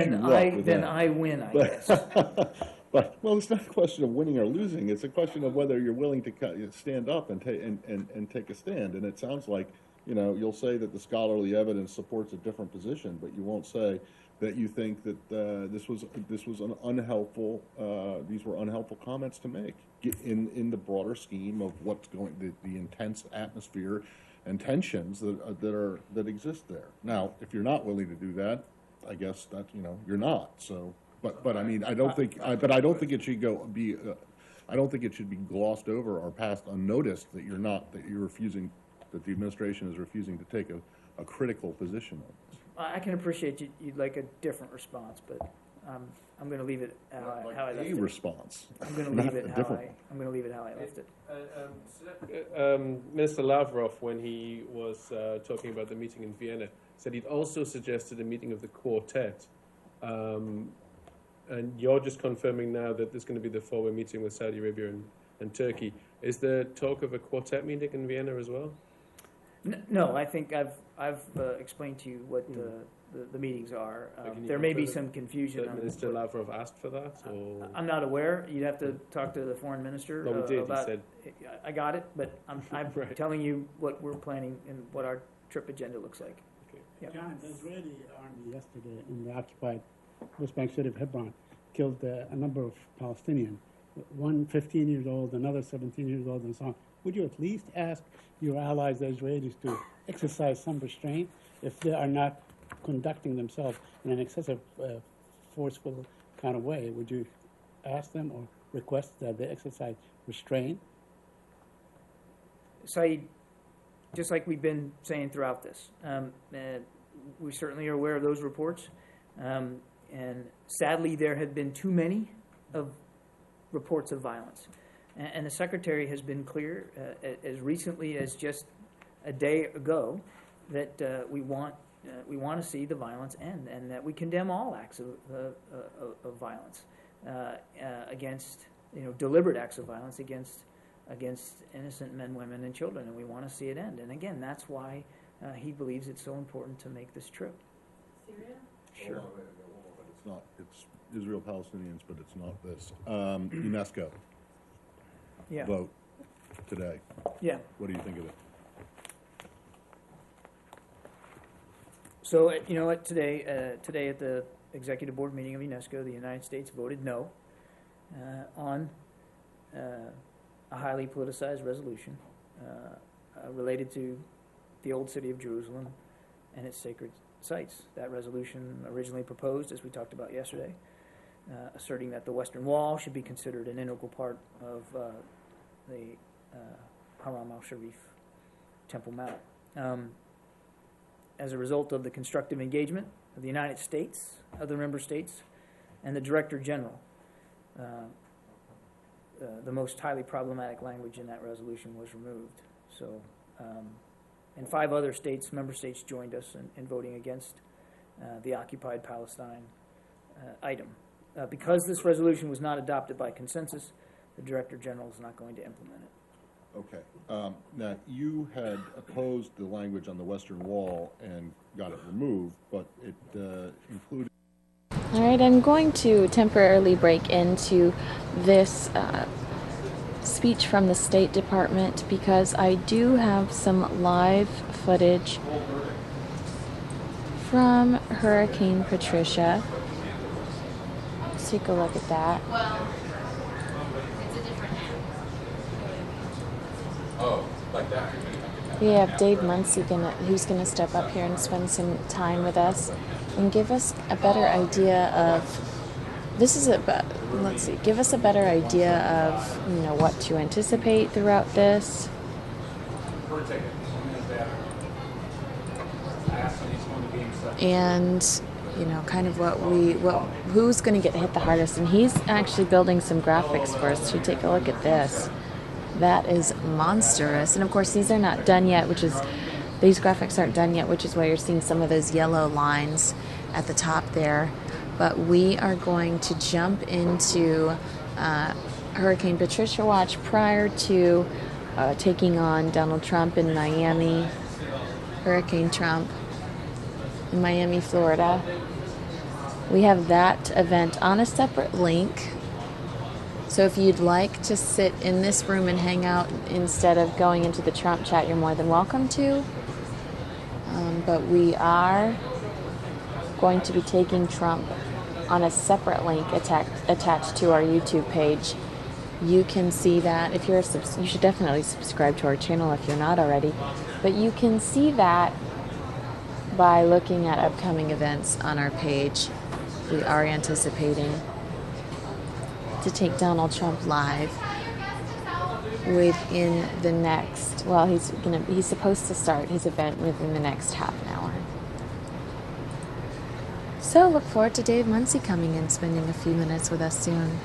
then that. I win, I guess. But it's not a question of winning or losing. It's a question of whether you're willing to stand up and take a stand. And it sounds like you'll say that the scholarly evidence supports a different position, but you won't say that you think that this was an unhelpful. These were unhelpful comments to make in the broader scheme of what's going the intense atmosphere and tensions that exist there. Now, if you're not willing to do that, I guess that you're not. So. But I mean, I don't think it should be. I don't think it should be glossed over or passed unnoticed that you're refusing, that the administration is refusing to take a critical position on this. I can appreciate you'd like a different response, but I'm going to leave it how I left it. Response. I'm going to not leave it a how different I. one. I'm going to leave it how I left it. Minister Lavrov, when he was talking about the meeting in Vienna, said he'd also suggested a meeting of the quartet. And you're just confirming now that there's going to be the four-way meeting with Saudi Arabia and Turkey. Is there talk of a quartet meeting in Vienna as well? No, I think I've explained to you what the meetings are. There may be some confusion. That Minister Lavrov asked for that? Or? I'm not aware. You'd have to talk to the foreign minister. No, we did. About, he said. I got it, but I'm Right. telling you what we're planning and what our trip agenda looks like. Okay. Yeah. John, the Israeli army yesterday in the occupied West Bank city of Hebron killed a number of Palestinians, one 15 years old, another 17 years old, and so on. Would you at least ask your allies, the Israelis, to exercise some restraint if they are not conducting themselves in an excessive, forceful kind of way? Would you ask them or request that they exercise restraint? Saeed, just like we've been saying throughout this, we certainly are aware of those reports, and sadly there have been too many of reports of violence. And the Secretary has been clear as recently as just a day ago that we want to see the violence end, and that we condemn all acts of violence against, deliberate acts of violence against innocent men, women, and children, and we want to see it end. And again, that's why he believes it's so important to make this trip. Syria? Sure. But it's not, it's Israel Palestinians, but it's not this. UNESCO Yeah. vote today. Yeah. What do you think of it? So, today at the executive board meeting of UNESCO, the United States voted no on a highly politicized resolution related to the old city of Jerusalem and its sacred sites. That resolution originally proposed, as we talked about yesterday, asserting that the Western Wall should be considered an integral part of the Haram al-Sharif, Temple Mount. As a result of the constructive engagement of the United States, other member states, and the Director General, the most highly problematic language in that resolution was removed. So, and 5 other states, member states, joined us in voting against the occupied Palestine item. Because this resolution was not adopted by consensus, the Director General is not going to implement it. Okay. Now, you had opposed the language on the Western Wall and got it removed, but it included... All right, I'm going to temporarily break into this speech from the State Department because I do have some live footage from Hurricane Patricia. Let's take a look at that. We have Dave Muncy who's going to step up here and spend some time with us and give us a better idea of give us a better idea of what to anticipate throughout this. And kind of who's going to get hit the hardest. And he's actually building some graphics for us to take a look at this. That is monstrous. And of course, these are not done yet, these graphics aren't done yet, which is why you're seeing some of those yellow lines at the top there. But we are going to jump into Hurricane Patricia watch prior to taking on Donald Trump in Miami, Hurricane Trump in Miami, Florida. We have that event on a separate link. So if you'd like to sit in this room and hang out instead of going into the Trump chat, you're more than welcome to. But we are going to be taking Trump on a separate link attached to our YouTube page. You can see that if you're you should definitely subscribe to our channel if you're not already. But you can see that by looking at upcoming events on our page. We are anticipating to take Donald Trump live within the next, he's supposed to start his event within the next half an hour. So look forward to Dave Muncy coming in, spending a few minutes with us soon.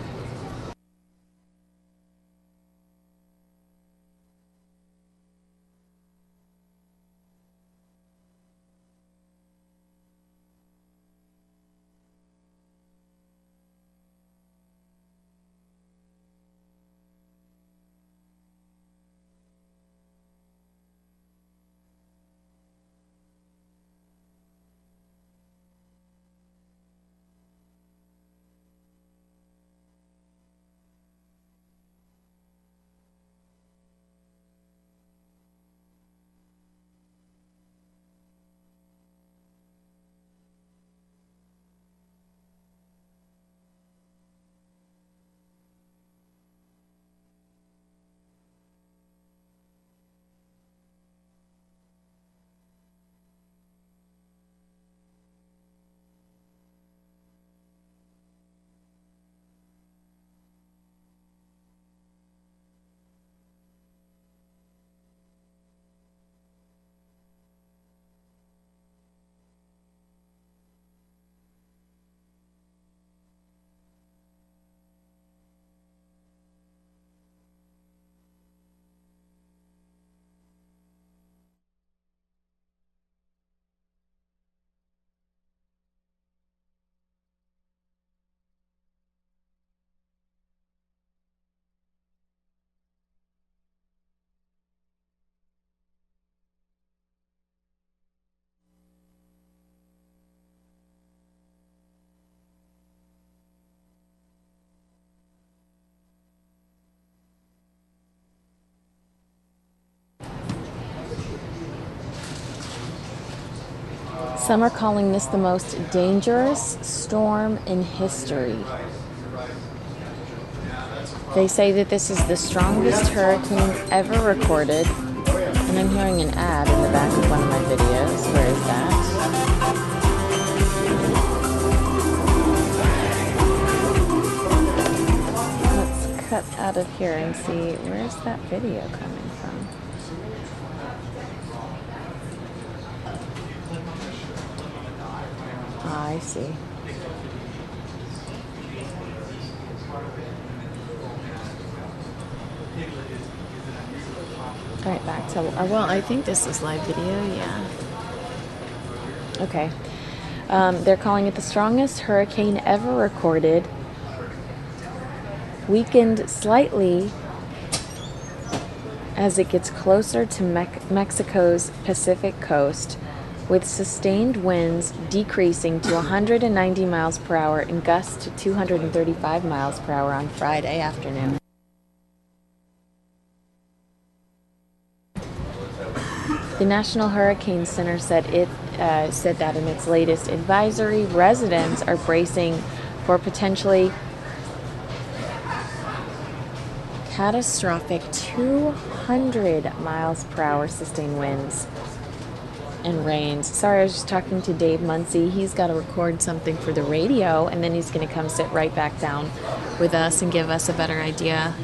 Some are calling this the most dangerous storm in history. They say that this is the strongest hurricane ever recorded. And I'm hearing an ad in the back of one of my videos. Where is that? Let's cut out of here and see, where's that video coming from? I see. All right, back to, well, I think this is live video, yeah. Okay. They're calling it the strongest hurricane ever recorded. Weakened slightly as it gets closer to Mexico's Pacific coast, with sustained winds decreasing to 190 miles per hour and gusts to 235 miles per hour on Friday afternoon. The National Hurricane Center said that in its latest advisory, residents are bracing for potentially catastrophic 200 miles per hour sustained winds and rains. Sorry, I was just talking to Dave Muncie. He's got to record something for the radio, and then he's going to come sit right back down with us and give us a better idea.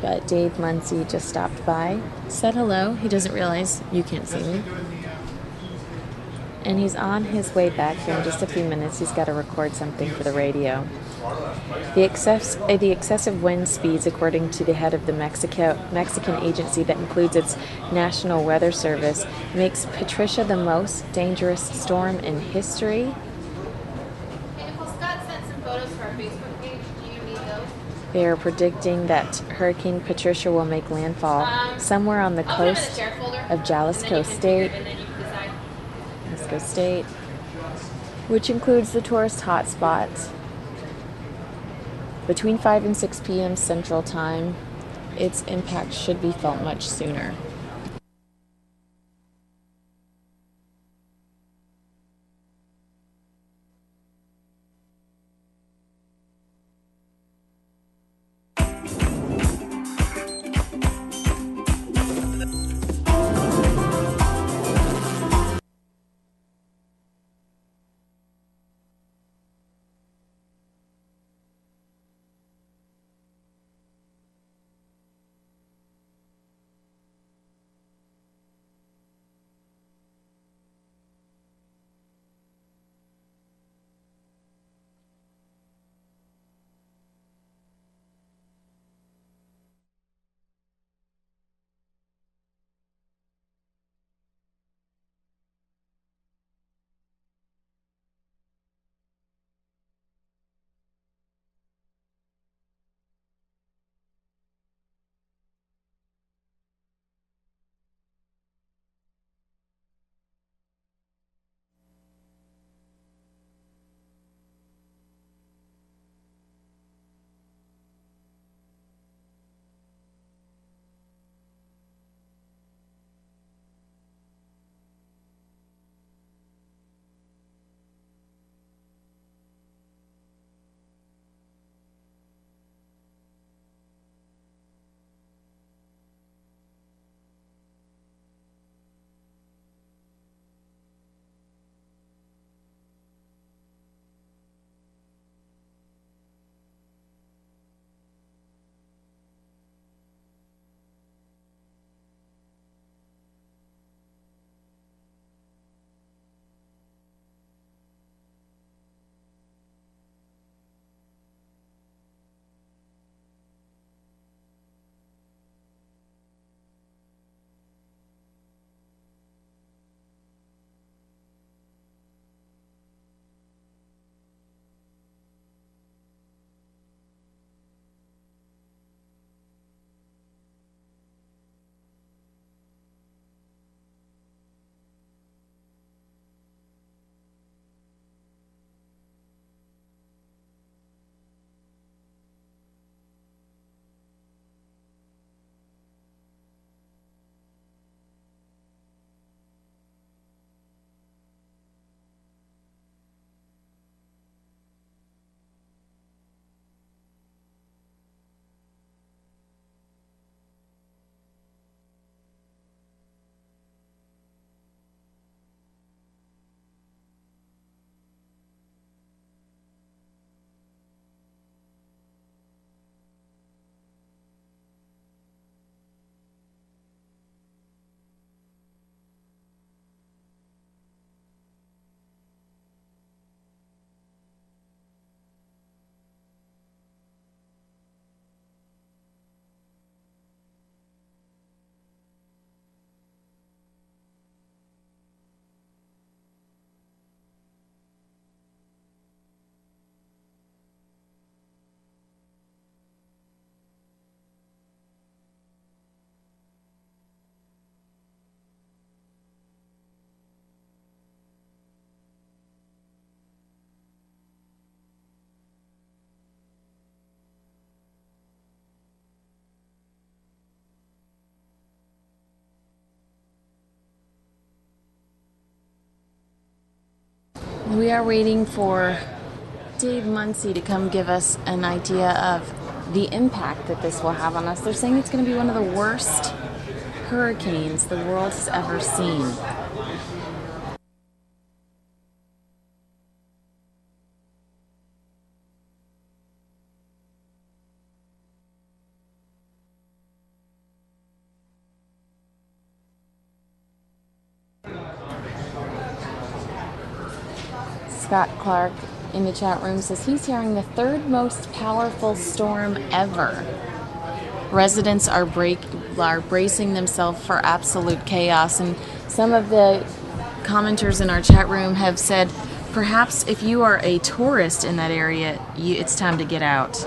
But Dave Muncie just stopped by, said hello. He doesn't realize you can't see me. And he's on his way back here in just a few minutes. He's got to record something for the radio. The excessive wind speeds, according to the head of the Mexican agency that includes its National Weather Service, makes Patricia the most dangerous storm in history. Scott sent some photos for our Facebook page. Do you need those? They are predicting that Hurricane Patricia will make landfall somewhere on the coast of Jalisco State, which includes the tourist hotspots. Between 5 and 6 p.m. Central Time, its impact should be felt much sooner. We are waiting for Dave Muncy to come give us an idea of the impact that this will have on us. They're saying it's going to be one of the worst hurricanes the world has ever seen. Scott Clark in the chat room says he's hearing the third most powerful storm ever. Residents are bracing themselves for absolute chaos, and some of the commenters in our chat room have said perhaps if you are a tourist in that area, it's time to get out.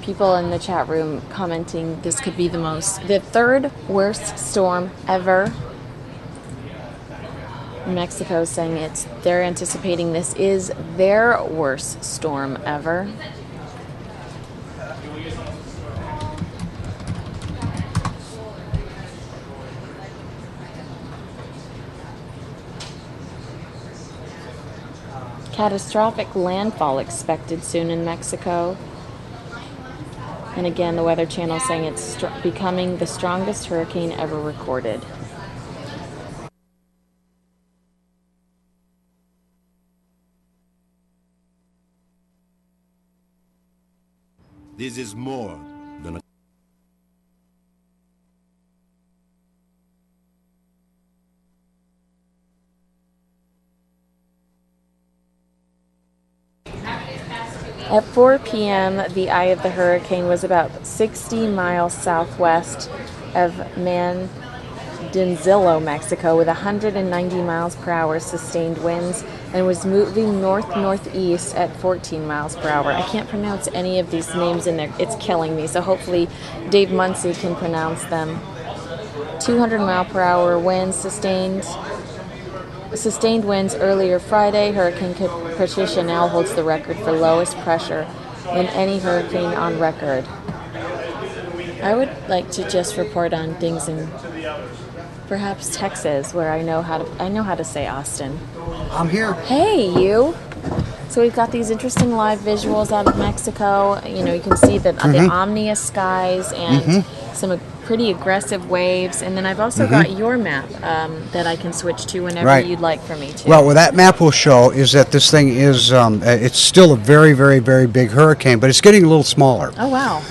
People in the chat room commenting this could be the third worst storm ever. Mexico saying they're anticipating this is their worst storm ever. Catastrophic landfall expected soon in Mexico. And again, the Weather Channel saying it's becoming the strongest hurricane ever recorded. This is more than a At 4 p.m., the eye of the hurricane was about 60 miles southwest of Manzanillo, Mexico, with 190 miles per hour sustained winds, and was moving north-northeast at 14 miles per hour. I can't pronounce any of these names in there. It's killing me, so hopefully Dave Muncy can pronounce them. 200 mile per hour winds, sustained winds earlier Friday. Hurricane Patricia now holds the record for lowest pressure in any hurricane on record. I would like to just report on things in perhaps Texas, where I know how to say Austin. I'm here. Hey, you. So we've got these interesting live visuals out of Mexico. You know, you can see the ominous skies and some pretty aggressive waves. And then I've also got your map that I can switch to whenever Right. you'd like for me to. Well, what that map will show is that this thing is, it's still a very, very, very big hurricane, but it's getting a little smaller. Oh, wow.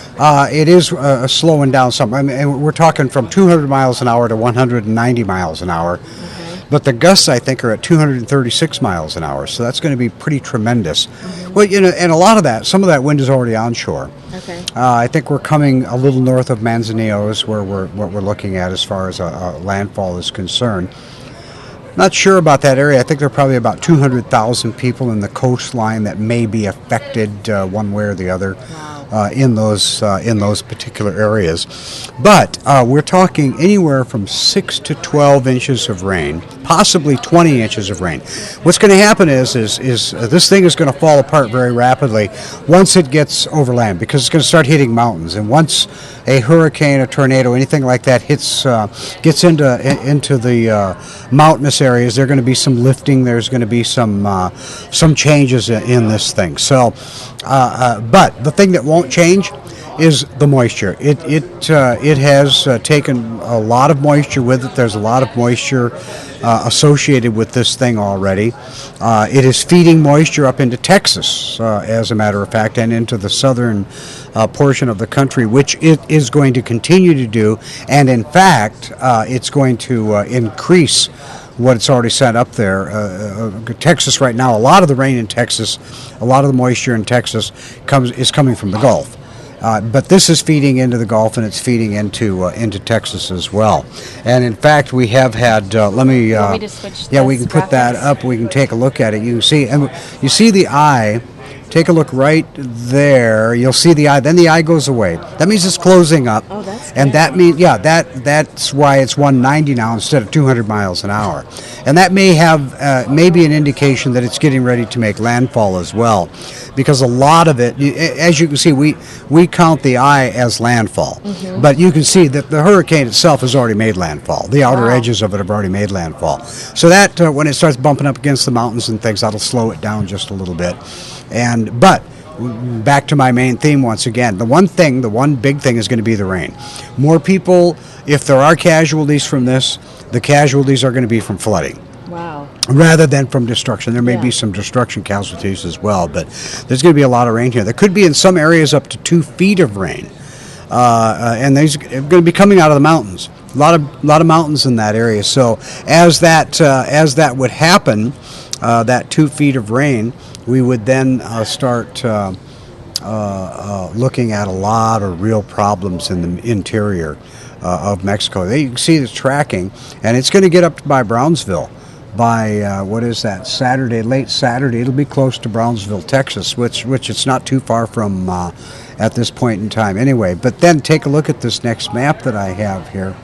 It is slowing down some. I mean, we're talking from 200 miles an hour to 190 miles an hour. But the gusts, I think, are at 236 miles an hour, so that's going to be pretty tremendous. Well, and a lot of that, some of that wind is already onshore. Okay. I think we're coming a little north of Manzanillo is what we're looking at as far as a landfall is concerned. Not sure about that area. I think there are probably about 200,000 people in the coastline that may be affected one way or the other in those particular areas. But we're talking anywhere from 6 to 12 inches of rain, possibly 20 inches of rain. What's going to happen is this thing is going to fall apart very rapidly once it gets over land, because it's going to start hitting mountains. And once a hurricane, a tornado, anything like that gets into the mountainous areas, there's going to be some lifting. There's going to be some changes in this thing. So, but the thing that won't change is the moisture. It has taken a lot of moisture with it. There's a lot of moisture associated with this thing already. It is feeding moisture up into Texas, as a matter of fact, and into the southern portion of the country, which it is going to continue to do. And in fact, it's going to increase what it's already set up there. Texas right now, a lot of the rain in Texas, a lot of the moisture in Texas is coming from the Gulf. But this is feeding into the Gulf, and it's feeding into Texas as well. And in fact, we have had. Let me. Want me to switch We can put that up. We can take a look at it. You can see, and you see the eye. Take a look right there. You'll see the eye. Then the eye goes away. That means it's closing up. Oh, that's and that means, that's why it's 190 now instead of 200 miles an hour. And that may have maybe an indication that it's getting ready to make landfall as well, because a lot of it, as you can see, we count the eye as landfall, but you can see that the hurricane itself has already made landfall. The outer edges of it have already made landfall. So that when it starts bumping up against the mountains and things, that'll slow it down just a little bit. But back to my main theme once again, the one big thing is going to be the rain. More people, if there are casualties from this, the casualties are going to be from flooding. Wow. Rather than from destruction. There may be some destruction casualties as well, but there's going to be a lot of rain here. There could be in some areas up to 2 feet of rain. And these are going to be coming out of the mountains. A lot of mountains in that area. So as that would happen, that 2 feet of rain, we would then start looking at a lot of real problems in the interior of Mexico. You can see the tracking, and it's going to get up by Brownsville by, what is that, Saturday, late Saturday. It'll be close to Brownsville, Texas, which it's not too far from at this point in time anyway. But then take a look at this next map that I have here.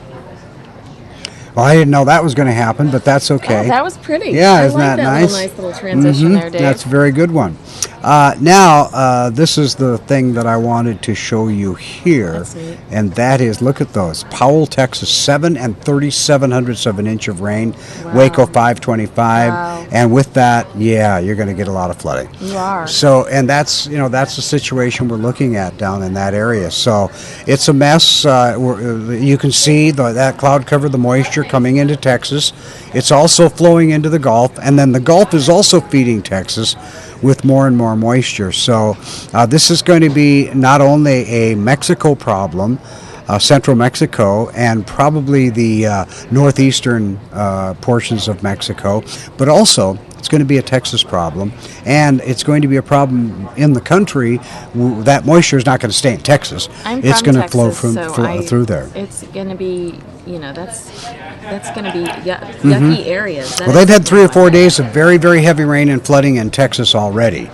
Well, I didn't know that was going to happen, but that's okay. Oh, that was pretty. Yeah, isn't that nice? Nice little transition there, Dave. That's a very good one. Now, this is the thing that I wanted to show you here, That's neat. and that is, look at those. Powell, Texas, 7 37/100 of an inch of rain. Wow. Waco, 525. Wow. And with that, you're going to get a lot of flooding. You are. So, and that's the situation we're looking at down in that area. So it's a mess. You can see that cloud cover, the moisture coming into Texas. It's also flowing into the Gulf, and then the Gulf is also feeding Texas with more and more moisture. So this is going to be not only a Mexico problem, central Mexico, and probably the northeastern portions of Mexico, but also it's going to be a Texas problem, and it's going to be a problem in the country. That moisture is not going to stay in Texas. It's going to flow through there. It's going to be, that's going to be yucky areas. Well, they've had 3 or 4 days of very, very heavy rain and flooding in Texas already.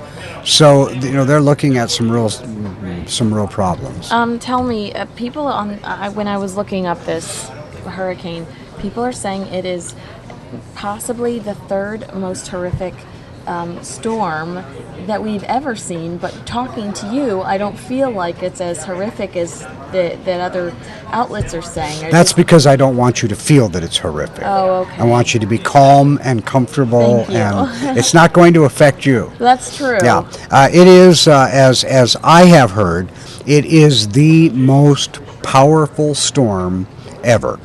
So they're looking at some real problems. Tell me, people when I was looking up this hurricane, people are saying it is possibly the 3rd most horrific storm that we've ever seen. But talking to you, I don't feel like it's as horrific as that other outlets are saying. That's because I don't want you to feel that it's horrific. Oh, okay. I want you to be calm and comfortable, Thank you. and it's not going to affect you. That's true. Yeah, it is, as I have heard, it is the most powerful storm ever.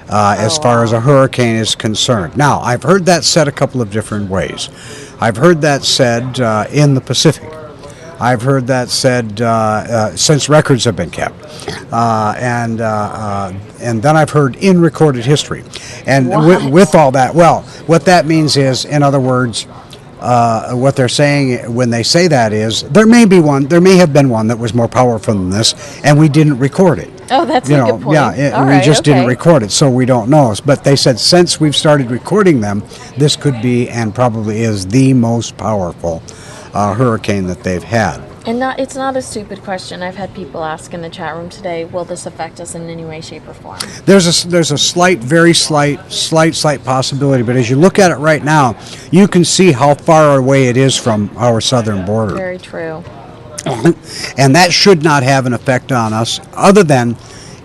As far as a hurricane is concerned. Now, I've heard that said a couple of different ways. I've heard that said in the Pacific. I've heard that said since records have been kept, and then I've heard in recorded history. And with all that, well, what that means is, in other words, what they're saying when they say that is there may have been one that was more powerful than this, and we didn't record it. Oh, that's a good point. Yeah, we just didn't record it, so we don't know. But they said since we've started recording them, this could be and probably is the most powerful hurricane that they've had. And it's not a stupid question. I've had people ask in the chat room today, will this affect us in any way, shape, or form? There's a slight, very slight possibility, but as you look at it right now, you can see how far away it is from our southern border. Very true. And that should not have an effect on us, other than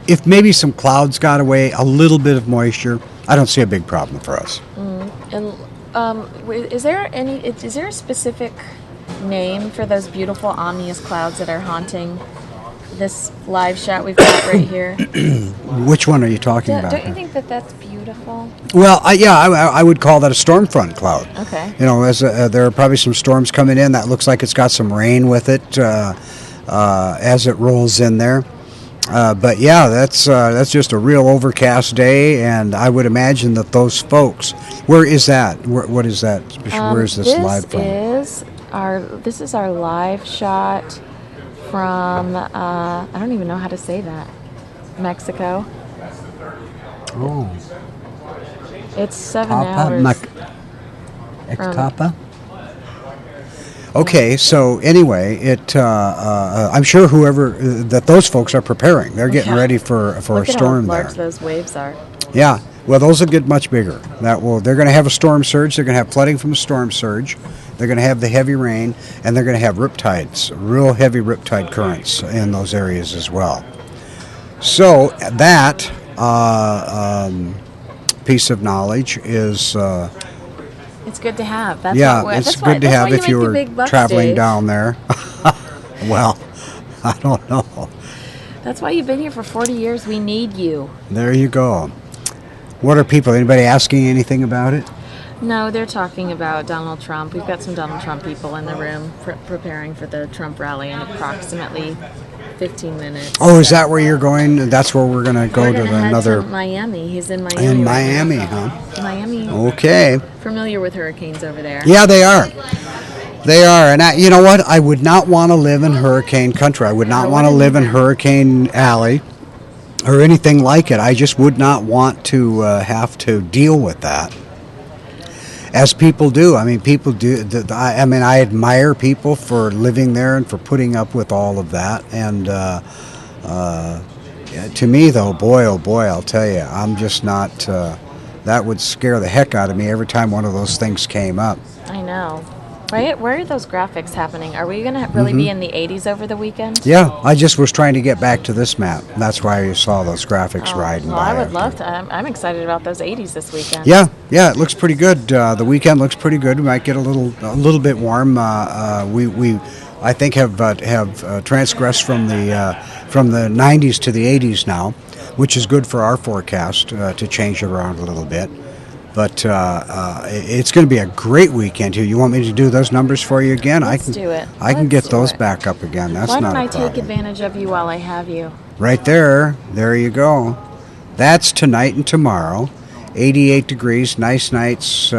if maybe some clouds got away, a little bit of moisture. I don't see a big problem for us. And is there a specific name for those beautiful ominous clouds that are haunting this live shot we've got right here? Which one are you talking about? Don't you think that that's beautiful? Well, I would call that a storm front cloud. Okay. You know, as there are probably some storms coming in. That looks like it's got some rain with it as it rolls in there. But yeah, that's just a real overcast day, and I would imagine that those folks. Where is that? What is that? Where is this live from? This is our live shot from I don't even know how to say that. Mexico. Oh. It's 7 hours. Ixtapa? Okay, so anyway, I'm sure that those folks are preparing. They're getting ready for a storm there. Look at how large those waves are. Yeah, well, those will get much bigger. They're going to have a storm surge. They're going to have flooding from a storm surge. They're going to have the heavy rain, and they're going to have riptides, real heavy riptide currents in those areas as well. So that piece of knowledge is. It's good to have. It's good to have if you were traveling down there. Well, I don't know. That's why you've been here for 40 years. We need you. There you go. What are people? Anybody asking anything about it? No, they're talking about Donald Trump. We've got some Donald Trump people in the room preparing for the Trump rally in approximately 15 minutes. Oh, is that where you're going? That's where we're going to go to another. To Miami. He's in Miami. In Miami, huh? Miami. Okay. Familiar with hurricanes over there? Yeah, they are. They are, and you know what? I would not want to live in hurricane country. I would not want to live in Hurricane Alley or anything like it. I just would not want to have to deal with that. As people do. I mean, people do. I admire people for living there and for putting up with all of that. And to me, though, boy, oh boy, I'll tell you, I'm just not. That would scare the heck out of me every time one of those things came up. I know. Where are those graphics happening? Are we going to really be in the 80s over the weekend? Yeah, I just was trying to get back to this map. That's why you saw those graphics riding by. I would love to. I'm excited about those 80s this weekend. Yeah, it looks pretty good. The weekend looks pretty good. We might get a little bit warm. We I think have transgressed from the 90s to the 80s now, which is good for our forecast to change it around a little bit. But it's going to be a great weekend here. You want me to do those numbers for you again? Let's do it. I can get those back up again. That's not a problem. Why don't I take advantage of you while I have you? Right there. There you go. That's tonight and tomorrow. 88 degrees. Nice nights.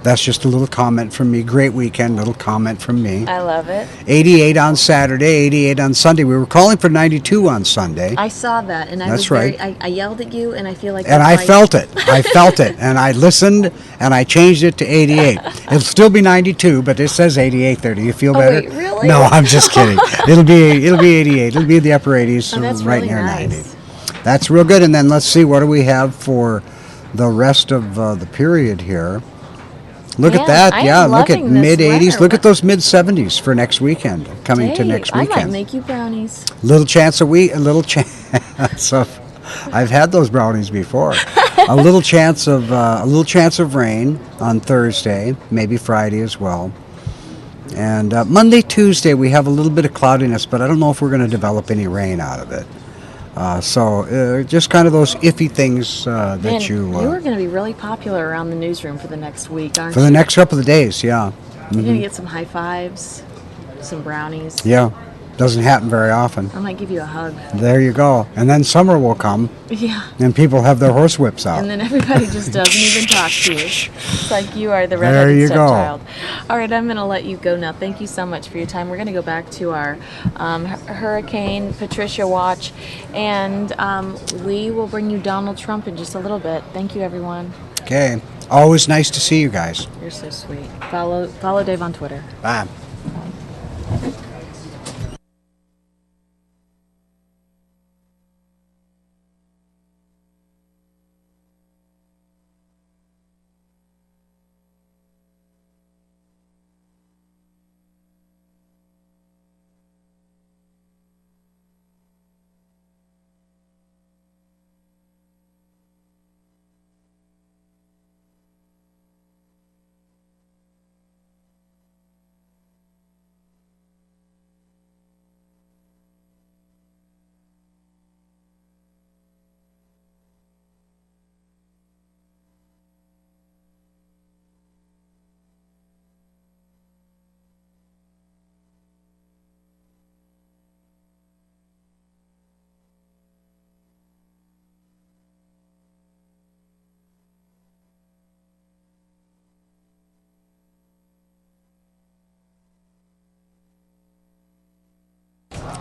That's just a little comment from me. Great weekend, little comment from me. I love it. 88 on Saturday, 88 on Sunday. We were calling for 92 on Sunday. I saw that, and That's right. I yelled at you, and I feel like. And I felt it. I felt it, and I listened, and I changed it to 88. It'll still be 92, but it says 88 there. Do you feel better? Wait, really? No, I'm just kidding. It'll be 88. It'll be the upper 80s, that's right really near nice. 90. That's real good. And then let's see, what do we have for the rest of the period here? Look at that. Yeah, look at mid-80s. Look at those mid-70s for next weekend, coming to next weekend. I might make you brownies. Little chance of I've had those brownies before. a little chance of rain on Thursday, maybe Friday as well. And Monday, Tuesday, we have a little bit of cloudiness, but I don't know if we're going to develop any rain out of it. Just kind of those iffy things Man, that you are going to be really popular around the newsroom for the next week, aren't for you? the next couple of days, yeah. You're going to get some high fives, some brownies. Yeah, doesn't happen very often. I might give you a hug. There you go. And then summer will come, Yeah. and people have their horsewhips out. And then everybody just doesn't even talk to you. It's like you are the There redheaded you go. stepchild. All right, I'm going to let you go now. Thank you so much for your time. We're going to go back to our Hurricane Patricia watch, and we will bring you Donald Trump in just a little bit. Thank you, everyone. Okay. Always nice to see you guys. You're so sweet. Follow Dave on Twitter. Bye.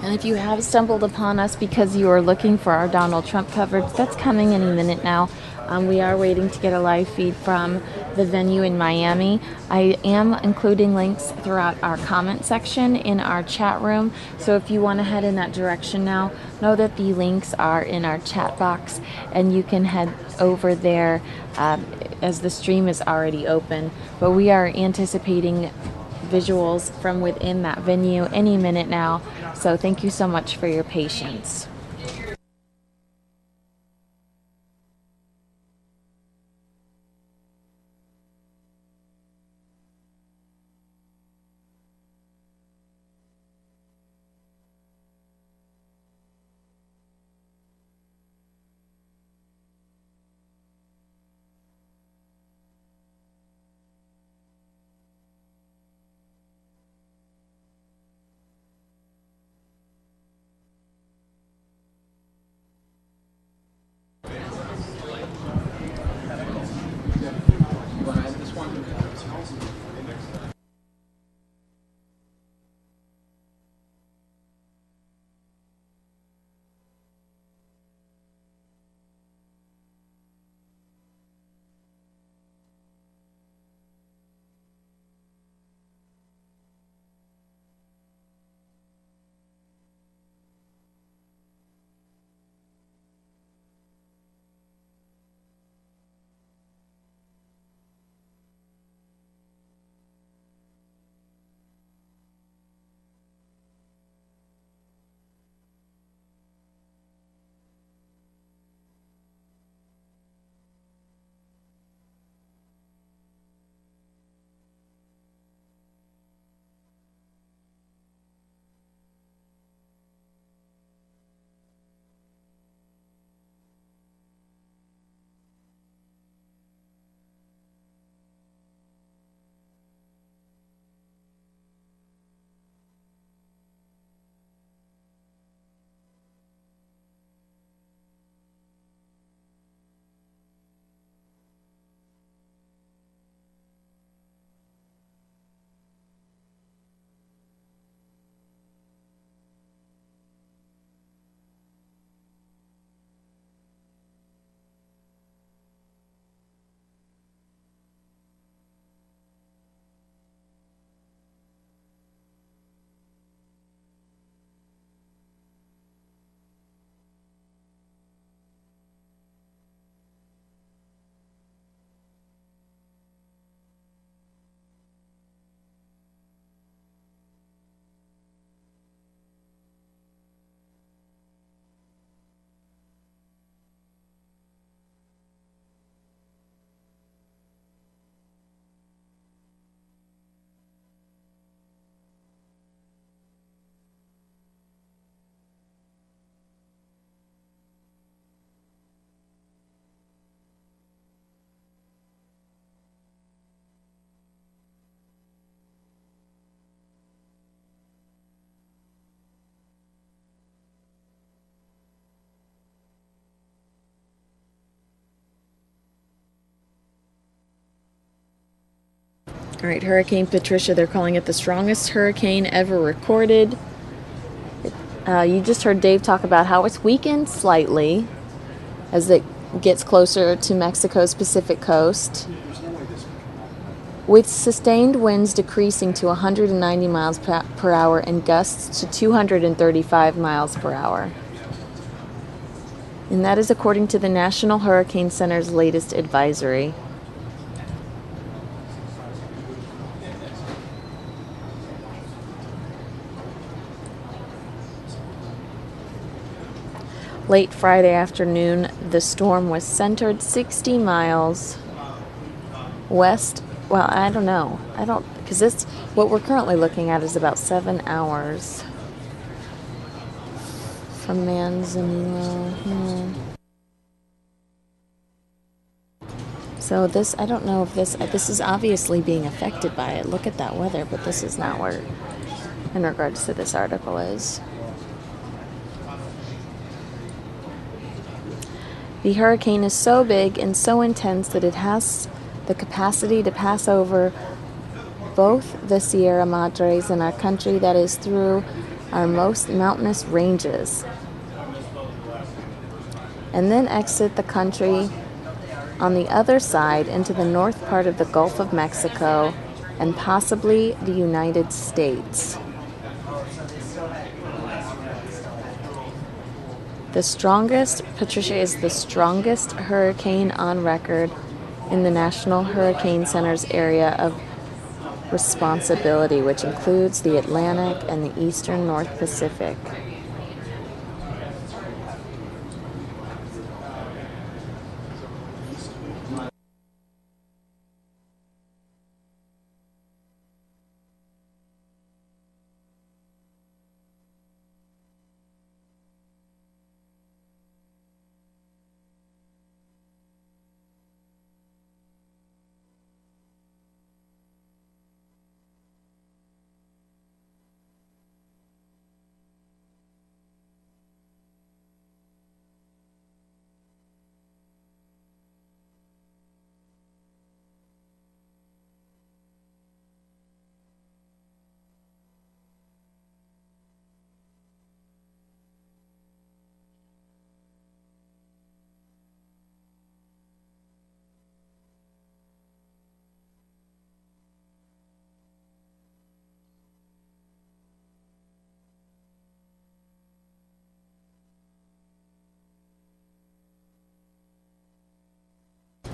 And if you have stumbled upon us because you are looking for our Donald Trump coverage, that's coming any minute now. We are waiting to get a live feed from the venue in Miami. I am including links throughout our comment section in our chat room. So if you want to head in that direction now, know that the links are in our chat box and you can head over there as the stream is already open. But we are anticipating visuals from within that venue any minute now. So thank you so much for your patience. All right, Hurricane Patricia, they're calling it the strongest hurricane ever recorded. You just heard Dave talk about how it's weakened slightly as it gets closer to Mexico's Pacific coast, with sustained winds decreasing to 190 miles per hour and gusts to 235 miles per hour. And that is according to the National Hurricane Center's latest advisory. Late Friday afternoon, the storm was centered 60 miles west. Well, I don't know. Because this, what we're currently looking at is about 7 hours from Manzanillo. So this, I don't know if this is obviously being affected by it. Look at that weather, but this is not where, in regards to this article, is. The hurricane is so big and so intense that it has the capacity to pass over both the Sierra Madres in our country, that is through our most mountainous ranges, and then exit the country on the other side into the north part of the Gulf of Mexico and possibly the United States. Patricia is the strongest hurricane on record in the National Hurricane Center's area of responsibility, which includes the Atlantic and the eastern North Pacific.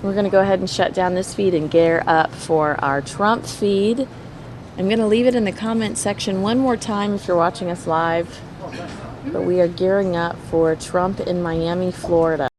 We're going to go ahead and shut down this feed and gear up for our Trump feed. I'm going to leave it in the comment section one more time if you're watching us live. But we are gearing up for Trump in Miami, Florida.